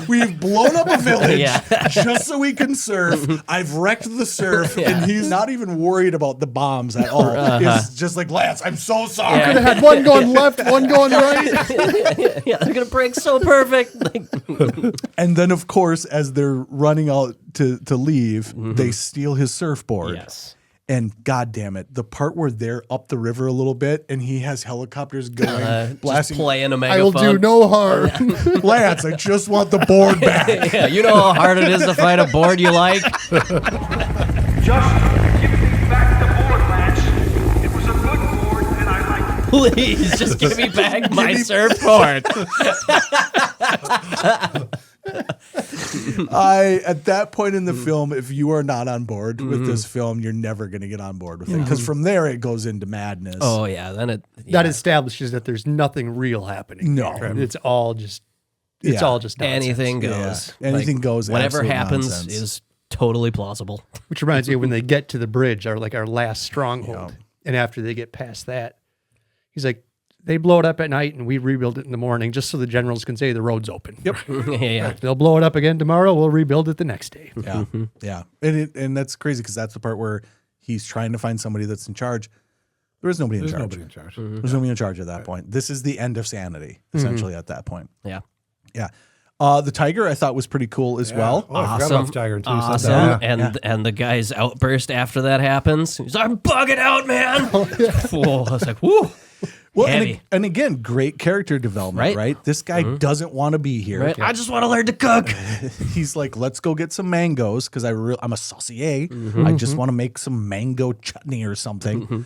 We've blown up a village just so we can surf. I've wrecked the surf, and he's not even worried about the bombs at all. It's just like, "Lance, I'm so sorry." Could have had one going left, one going right. They're gonna break so perfect. And then, of course, as they're running out to leave, they steal his surfboard. Yes. And God damn it, the part where they're up the river a little bit and he has helicopters going, blasting, just playing a I megaphone. will do no harm. Lance, I just want the board back. Yeah, you know how hard it is to find a board you like? Just give me back the board, Lance. It was a good board, and I like it. Please, just give me back my surfboard. At that point in the film, if you are not on board with this film, you're never going to get on board with it. Because from there, it goes into madness. Oh, yeah. Then that establishes that there's nothing real happening. No. It's all just nonsense. Anything goes. Yeah. Anything goes. Whatever absolute happens nonsense. is totally plausible. Which reminds me of when they get to the bridge, our last stronghold. And after they get past that, he's like, they blow it up at night and we rebuild it in the morning just so the generals can say the road's open. Yep. Yeah. They'll blow it up again tomorrow. We'll rebuild it the next day. Yeah. Yeah. And that's crazy because that's the part where he's trying to find somebody that's in charge. There is nobody in charge. There's nobody in charge at that point. This is the end of sanity, essentially, at that point. Yeah. Yeah. The tiger I thought was pretty cool as well. Oh, I forgot about the tiger until you said Awesome. that. And the guy's outburst after that happens. He's like, "I'm bugging out, man." Whoa. I was like, whoo. Well, Heavy. and again, great character development, right? This guy doesn't want to be here. Right. I just want to learn to cook. He's like, let's go get some mangoes because I'm a saucier. I just want to make some mango chutney or something.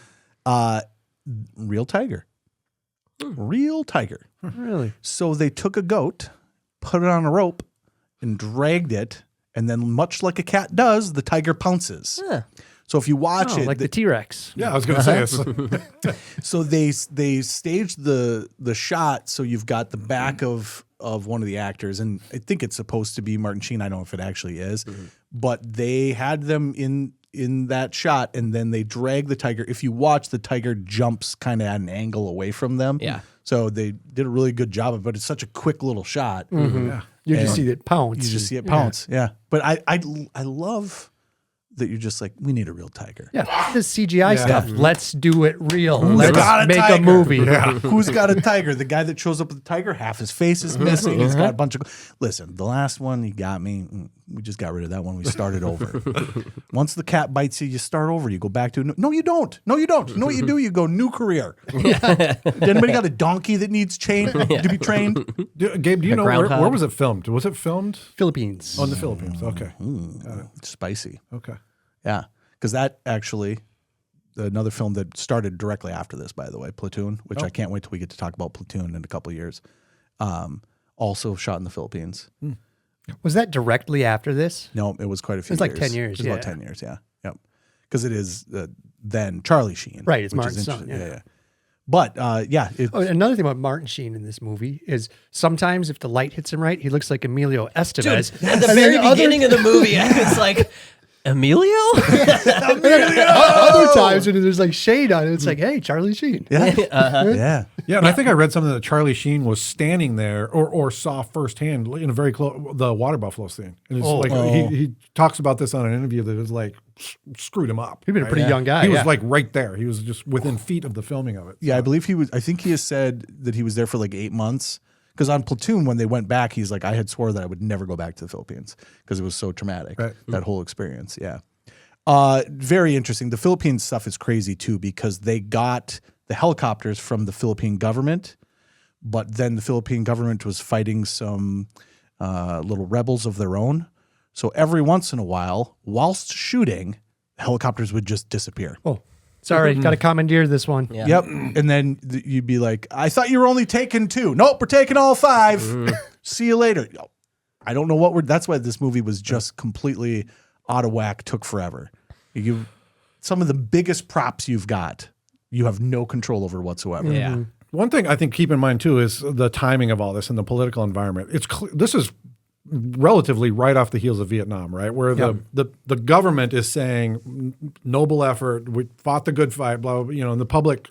Real tiger. Real tiger. Really? So they took a goat, put it on a rope, and dragged it. And then much like a cat does, the tiger pounces. Yeah. So if you watch it, like the T-Rex. Yeah, I was going to say. So they staged the shot so you've got the back of one of the actors, and I think it's supposed to be Martin Sheen. I don't know if it actually is, but they had them in that shot, and then they drag the tiger. If you watch, the tiger jumps kind of at an angle away from them. Yeah. So they did a really good job of it, but it's such a quick little shot. Yeah. You just see it pounce. You just see it pounce. Yeah. But I love that you're just like, we need a real tiger. Yeah, this CGI stuff. Let's do it real. Let's got make tiger? a movie. Yeah. Who's got a tiger? The guy that shows up with the tiger, half his face is missing. He's got a bunch of. Listen, the last one, you got me. We just got rid of that one. We started over. Once the cat bites you, you start over. You go back to no, you don't. No, you don't. You know what you do? You go new career. Anybody got a donkey that needs chained to be trained? Gabe, do you know where was it filmed? Was it filmed? Philippines. Oh, in the Philippines. Okay. Spicy. Okay. Yeah, because that actually, another film that started directly after this, by the way, Platoon, which I can't wait till we get to talk about Platoon in a couple of years. Also shot in the Philippines. Was that directly after this? No, it was quite a few years. It was like 10 years. It was about 10 years, yeah. Yep. Because it is then Charlie Sheen. Right, it's which Martin's is son. interesting. Yeah. Yeah. But another thing about Martin Sheen in this movie is sometimes if the light hits him right, he looks like Emilio Estevez. Dude, at the very beginning of the movie, it's like, Emilio? Other times when there's like shade on it, it's like, hey, Charlie Sheen. Yeah. Yeah, and I think I read something that Charlie Sheen was standing there or saw firsthand in a very close the water buffalo scene. And it's he talks about this on an interview that was like screwed him up. He'd been a pretty young guy. He was like right there. He was just within feet of the filming of it. Yeah, I believe I think he has said that he was there for like 8 months. Because on Platoon, when they went back, he's like, I had swore that I would never go back to the Philippines because it was so traumatic, that whole experience. Yeah. Very interesting. The Philippines stuff is crazy too because they got the helicopters from the Philippine government, but then the Philippine government was fighting some little rebels of their own. So every once in a while, whilst shooting, helicopters would just disappear. Oh. Sorry, got to commandeer this one. Yeah. Yep. And then you'd be like, I thought you were only taking 2. Nope, we're taking all 5. See you later. I don't know that's why this movie was just completely out of whack, took forever. Some of the biggest props you've got, you have no control over whatsoever. Yeah. One thing I think keep in mind too is the timing of all this and the political environment. This is relatively right off the heels of Vietnam, right? Where the government is saying noble effort, we fought the good fight, blah, blah, and the public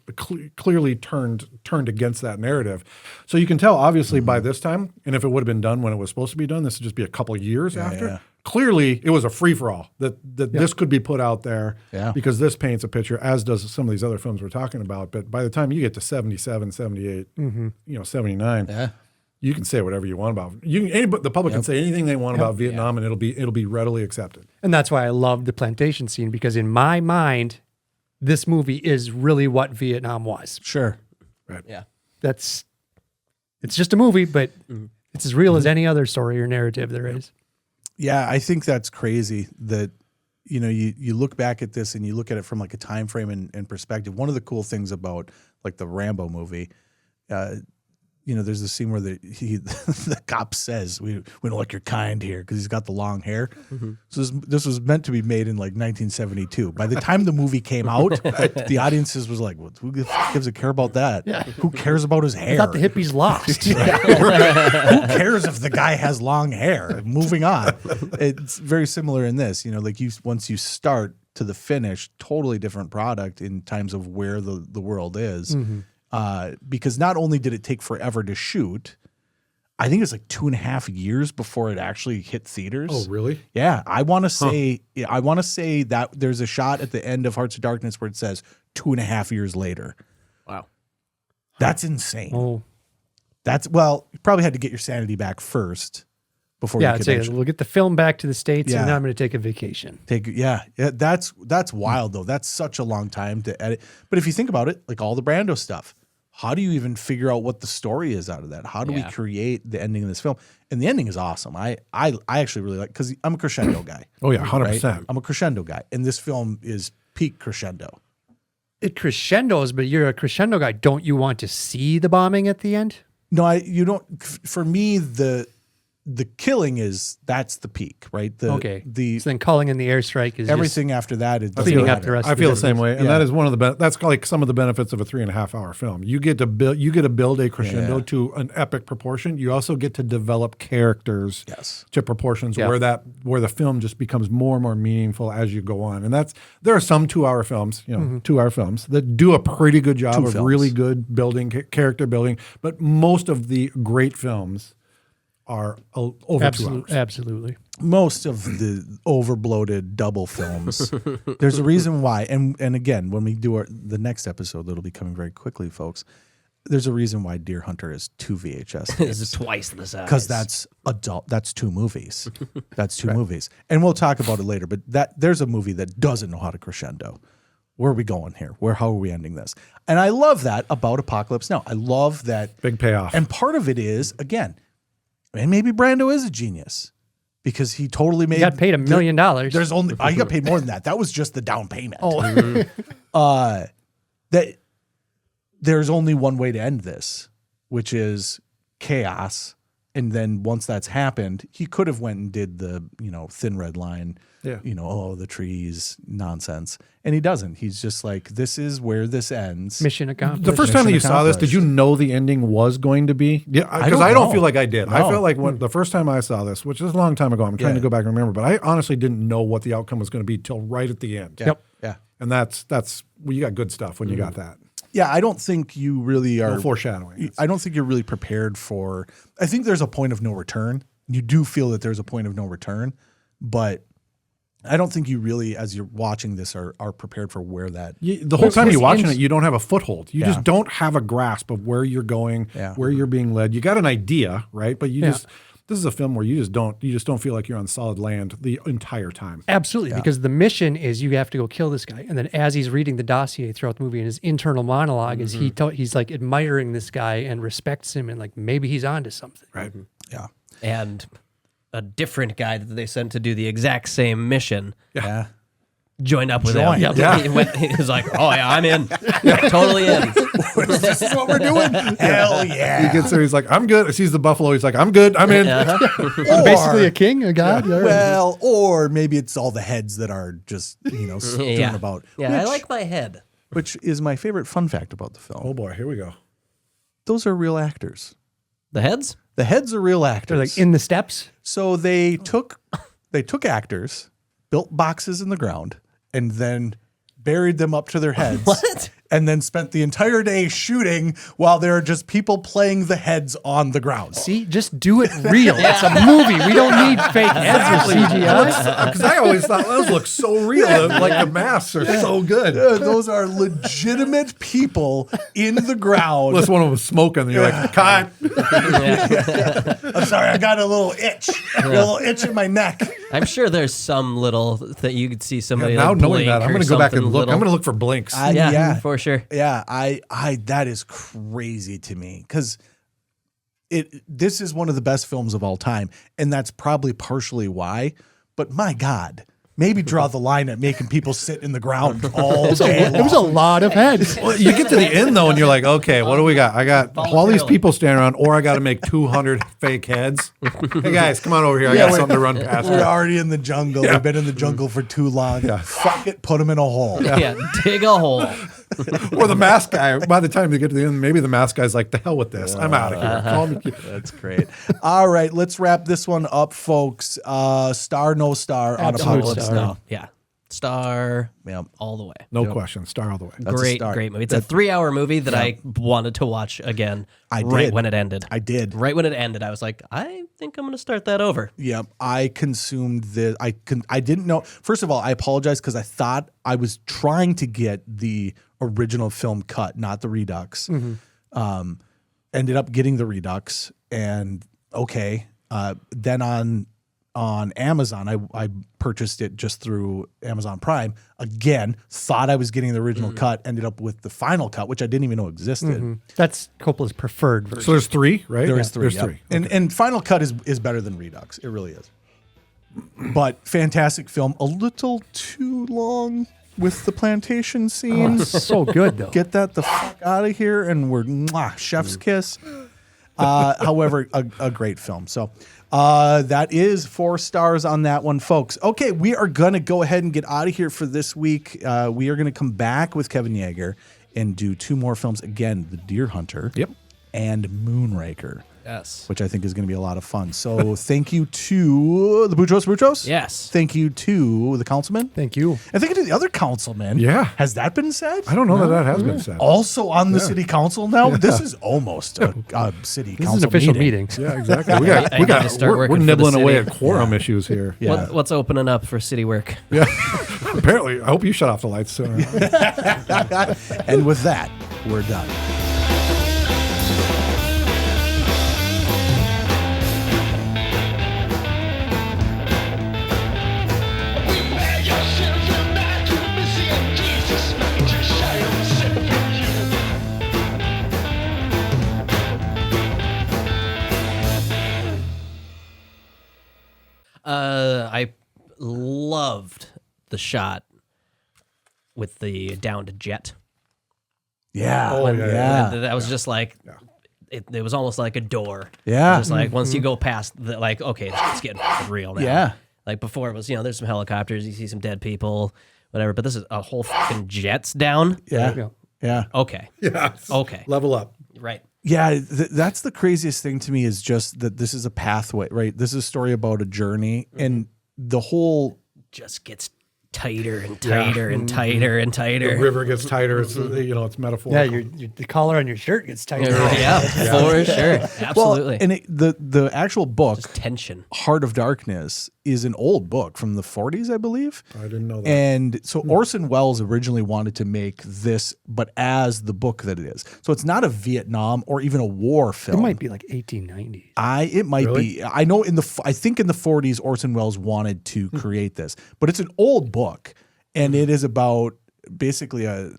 clearly turned against that narrative. So you can tell obviously by this time, and if it would have been done when it was supposed to be done, this would just be a couple years after. Yeah. Clearly it was a free-for-all that this could be put out there because this paints a picture, as does some of these other films we're talking about. But by the time you get to 77, 78, 79, you can say whatever you want about the public can say anything they want about Vietnam, and it'll be readily accepted. And that's why I love the plantation scene, because in my mind, this movie is really what Vietnam was. Sure. Right. Yeah. It's just a movie, but it's as real as any other story or narrative there is. Yeah, I think that's crazy that, you look back at this and you look at it from like a time frame and perspective. One of the cool things about like the Rambo movie, there's a scene where the cop says, we don't like your kind here because he's got the long hair. So this was meant to be made in like 1972. By the time the movie came out, the audiences was like, who gives a care about that? Yeah. Who cares about his hair? I thought the hippies lost. Who cares if the guy has long hair? Moving on. It's very similar in this. Once you start to the finish, totally different product in times of where the world is. Because not only did it take forever to shoot, I think it's like 2.5 years before it actually hit theaters. Oh, really? Yeah. I want to say that there's a shot at the end of Hearts of Darkness where it says 2.5 years later. Wow. That's insane. Oh. You probably had to get your sanity back first before you could we'll get the film back to the States and then I'm going to take a vacation. That's wild though. That's such a long time to edit. But if you think about it, like all the Brando stuff, how do you even figure out what the story is out of that? How do we create the ending of this film? And the ending is awesome. I actually really like, because I'm a crescendo guy. Oh yeah, 100%. Right? I'm a crescendo guy, and this film is peak crescendo. It crescendos, but you're a crescendo guy. Don't you want to see the bombing at the end? No, you don't. For me, the killing that's the peak, right? So then calling in the airstrike is everything after that is cleaning up the rest. I feel the same way, and that is one of the that's like some of the benefits of a 3.5 hour film. You get to build a crescendo to an epic proportion. You also get to develop characters to proportions where the film just becomes more and more meaningful as you go on. And there are some 2 hour films, 2 hour films that do a pretty good job of really good building, character building, but most of the great films are over 2 hours. Absolutely. Most of the overbloated double films. There's a reason why. And again, when we do the next episode, that'll be coming very quickly, folks. There's a reason why Deer Hunter is 2 VHS. This is twice the size. Because that's adult. That's 2 movies. That's 2 movies. And we'll talk about it later, but there's a movie that doesn't know how to crescendo. Where are we going here? How are we ending this? And I love that about Apocalypse Now. I love that. Big payoff. And part of it is, again, and maybe Brando is a genius because he totally made. He got paid $1 million. There's only he got paid more than that. That was just the down payment. That there's only one way to end this, which is chaos. And then once that's happened, he could have went and did the Thin Red Line. Yeah. The trees nonsense, and he doesn't. He's just like, this is where this ends. Mission accomplished. The first time that you saw this, did you know the ending was going to be? Yeah, because I don't feel like I did. No. I felt like the first time I saw this, which is a long time ago, I'm trying to go back and remember, but I honestly didn't know what the outcome was going to be till right at the end. Yeah. Yeah. And that's you got good stuff when you got that. Yeah, I don't think you really are. No foreshadowing. I don't think you're really prepared for. I think there's a point of no return. You do feel that there's a point of no return, but I don't think you really, as you're watching this, are prepared for where that. The whole time you're watching it, you don't have a foothold. You just don't have a grasp of where you're going, where you're being led. You got an idea, right? But this is a film where you just don't feel like you're on solid land the entire time. Absolutely, because the mission is you have to go kill this guy, and then as he's reading the dossier throughout the movie, and his internal monologue is he's like admiring this guy and respects him, and like maybe he's onto something. Right. Yeah. And a different guy that they sent to do the exact same mission. Yeah. Joined up with him. Yeah. He was like, "Oh yeah, I'm in, totally in. This is what we're doing." Hell yeah! He gets there. He's like, "I'm good." He sees the buffalo. He's like, "I'm good. I'm in." I'm basically a king, a god. Yeah. Well, or maybe it's all the heads that are just stewing about. Yeah, I like my head. Which is my favorite fun fact about the film. Oh boy, here we go. Those are real actors. The heads? The heads are real actors. They're like in the steps. So they took actors, built boxes in the ground, and then buried them up to their heads. What? And then spent the entire day shooting while there are just people playing the heads on the ground. See, just do it real. It's a movie. We don't need fake heads or CGI. Because I always thought those look so real. Like the masks are so good. Those are legitimate people in the ground. Unless one of them was smoking, and you're like, cut. I'm sorry, I got a little itch. A little itch in my neck. I'm sure there's some little that you could see somebody. Now like knowing that, I'm going to go back and look. I'm going to look for blinks. Yeah, for sure. Yeah, I that is crazy to me because this is one of the best films of all time, and that's probably partially why. But my God, maybe draw the line at making people sit in the ground all day long. It was a lot of heads. Well, you get to the end though, and you're like, okay, what do we got? I got all these people standing around, or I got to make 200 fake heads. Hey guys, come on over here. I got something to run past. We're already in the jungle. We've been in the jungle for too long. Fuck it, put them in a hole. Yeah, dig a hole. Or the mask guy, by the time they get to the end, maybe the mask guy's like, the hell with this. I'm out of here. Call me. That's great. All right, let's wrap this one up, folks. Star, no star on Apocalypse Now. Yeah. Star all the way. No question. Star all the way. That's great movie. It's a 3-hour movie that I wanted to watch again when it ended. I did. Right when it ended, I was like, I think I'm going to start that over. Yep. I consumed this. I didn't know. First of all, I apologize because I thought I was trying to get the original film cut, not the Redux. Ended up getting the Redux, and then on on Amazon. I purchased it just through Amazon Prime. Again, thought I was getting the original cut, ended up with the final cut, which I didn't even know existed. That's Coppola's preferred version. So there's 3, right? There is 3. There's yep. 3. And final cut is better than Redux. It really is. But fantastic film. A little too long with the plantation scenes. So good, though. Get that the fuck out of here, and we're chef's kiss. However, a great film. So that is 4 stars on that one, folks. Okay, we are going to go ahead and get out of here for this week. We are going to come back with Kevin Yeager and do 2 more films. Again, The Deer Hunter and Moonraker. Yes. Which I think is going to be a lot of fun. So thank you to the Boutros. Yes. Thank you to the Councilman. Thank you. And thank you to the other councilman. Yeah. Has that been said? I don't know that has been said. Also on the city council now? Yeah. This is almost a city council This is an official meeting. Yeah, exactly. We're for nibbling the away city. at quorum issues here. Yeah. What's opening up for city work? Yeah. Apparently. I hope you shut off the lights soon. And with that, we're done. I loved the shot with the downed jet. Yeah. When that was just like, it was almost like a door. Yeah. Just like once you go past the, like, okay, it's getting real now. Yeah. Like before it was, there's some helicopters, you see some dead people, whatever, but this is a whole fucking jet's down. Yeah. Yeah. Okay. Yeah. Okay. Level up. Right. Yeah, that's the craziest thing to me is just that this is a pathway, right? This is a story about a journey, and the whole just gets tighter and tighter and tighter and tighter. The river gets tighter. It's it's metaphorical. Yeah, the collar on your shirt gets tighter. Yeah, for sure, absolutely. Well, and the actual book, just tension, Heart of Darkness, is an old book from the 40s, I believe. I didn't know that. And so Orson Welles originally wanted to make this, but as the book that it is. So it's not a Vietnam or even a war film. It might be like 1890s. It might be. I know I think in the 40s Orson Welles wanted to create this, but it's an old book, and it is about basically a.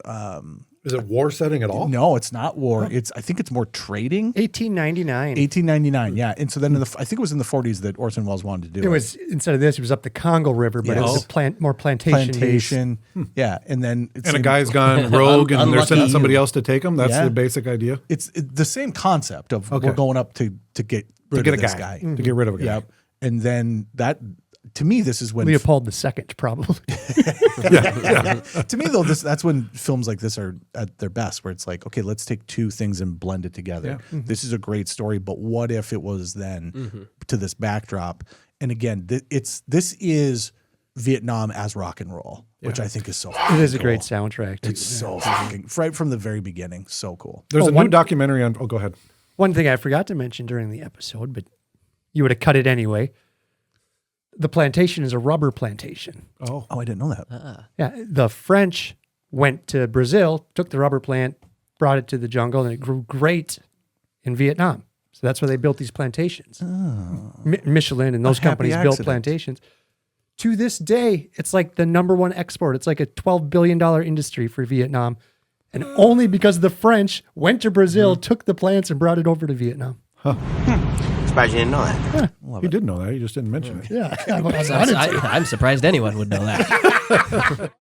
Is it war setting at all? No, it's not war. I think it's more trading. 1899. 1899, yeah. And so then I think it was in the 40s that Orson Welles wanted to do it. It was, instead of this, it was up the Congo River, but it was more plantation. Yeah. And then a guy's gone rogue and they're sending somebody else to take him. That's the basic idea. It's the same concept of we're going up to get rid of this guy. To get rid of a guy. Yep. And then that, to me, this is when Leopold II, probably. To me, though, that's when films like this are at their best, where it's like, okay, let's take 2 things and blend it together. Yeah. Mm-hmm. This is a great story, but what if it was then to this backdrop? And again, this is Vietnam as rock and roll, which I think is so. It is a cool. great soundtrack. Too. It's so fucking right from the very beginning. So cool. There's a new documentary on. Oh, go ahead. One thing I forgot to mention during the episode, but you would have cut it anyway. The plantation is a rubber plantation. Oh, I didn't know that. Yeah, the French went to Brazil, took the rubber plant, brought it to the jungle, and it grew great in Vietnam. So that's where they built these plantations. Oh. Michelin and those companies built accident. plantations. To this day, it's like the #1 export. It's like a $12 billion industry for Vietnam. And only because the French went to Brazil, took the plants, and brought it over to Vietnam. Surprised you didn't know that. You did know that. You just didn't mention it. Yeah. I'm surprised anyone would know that.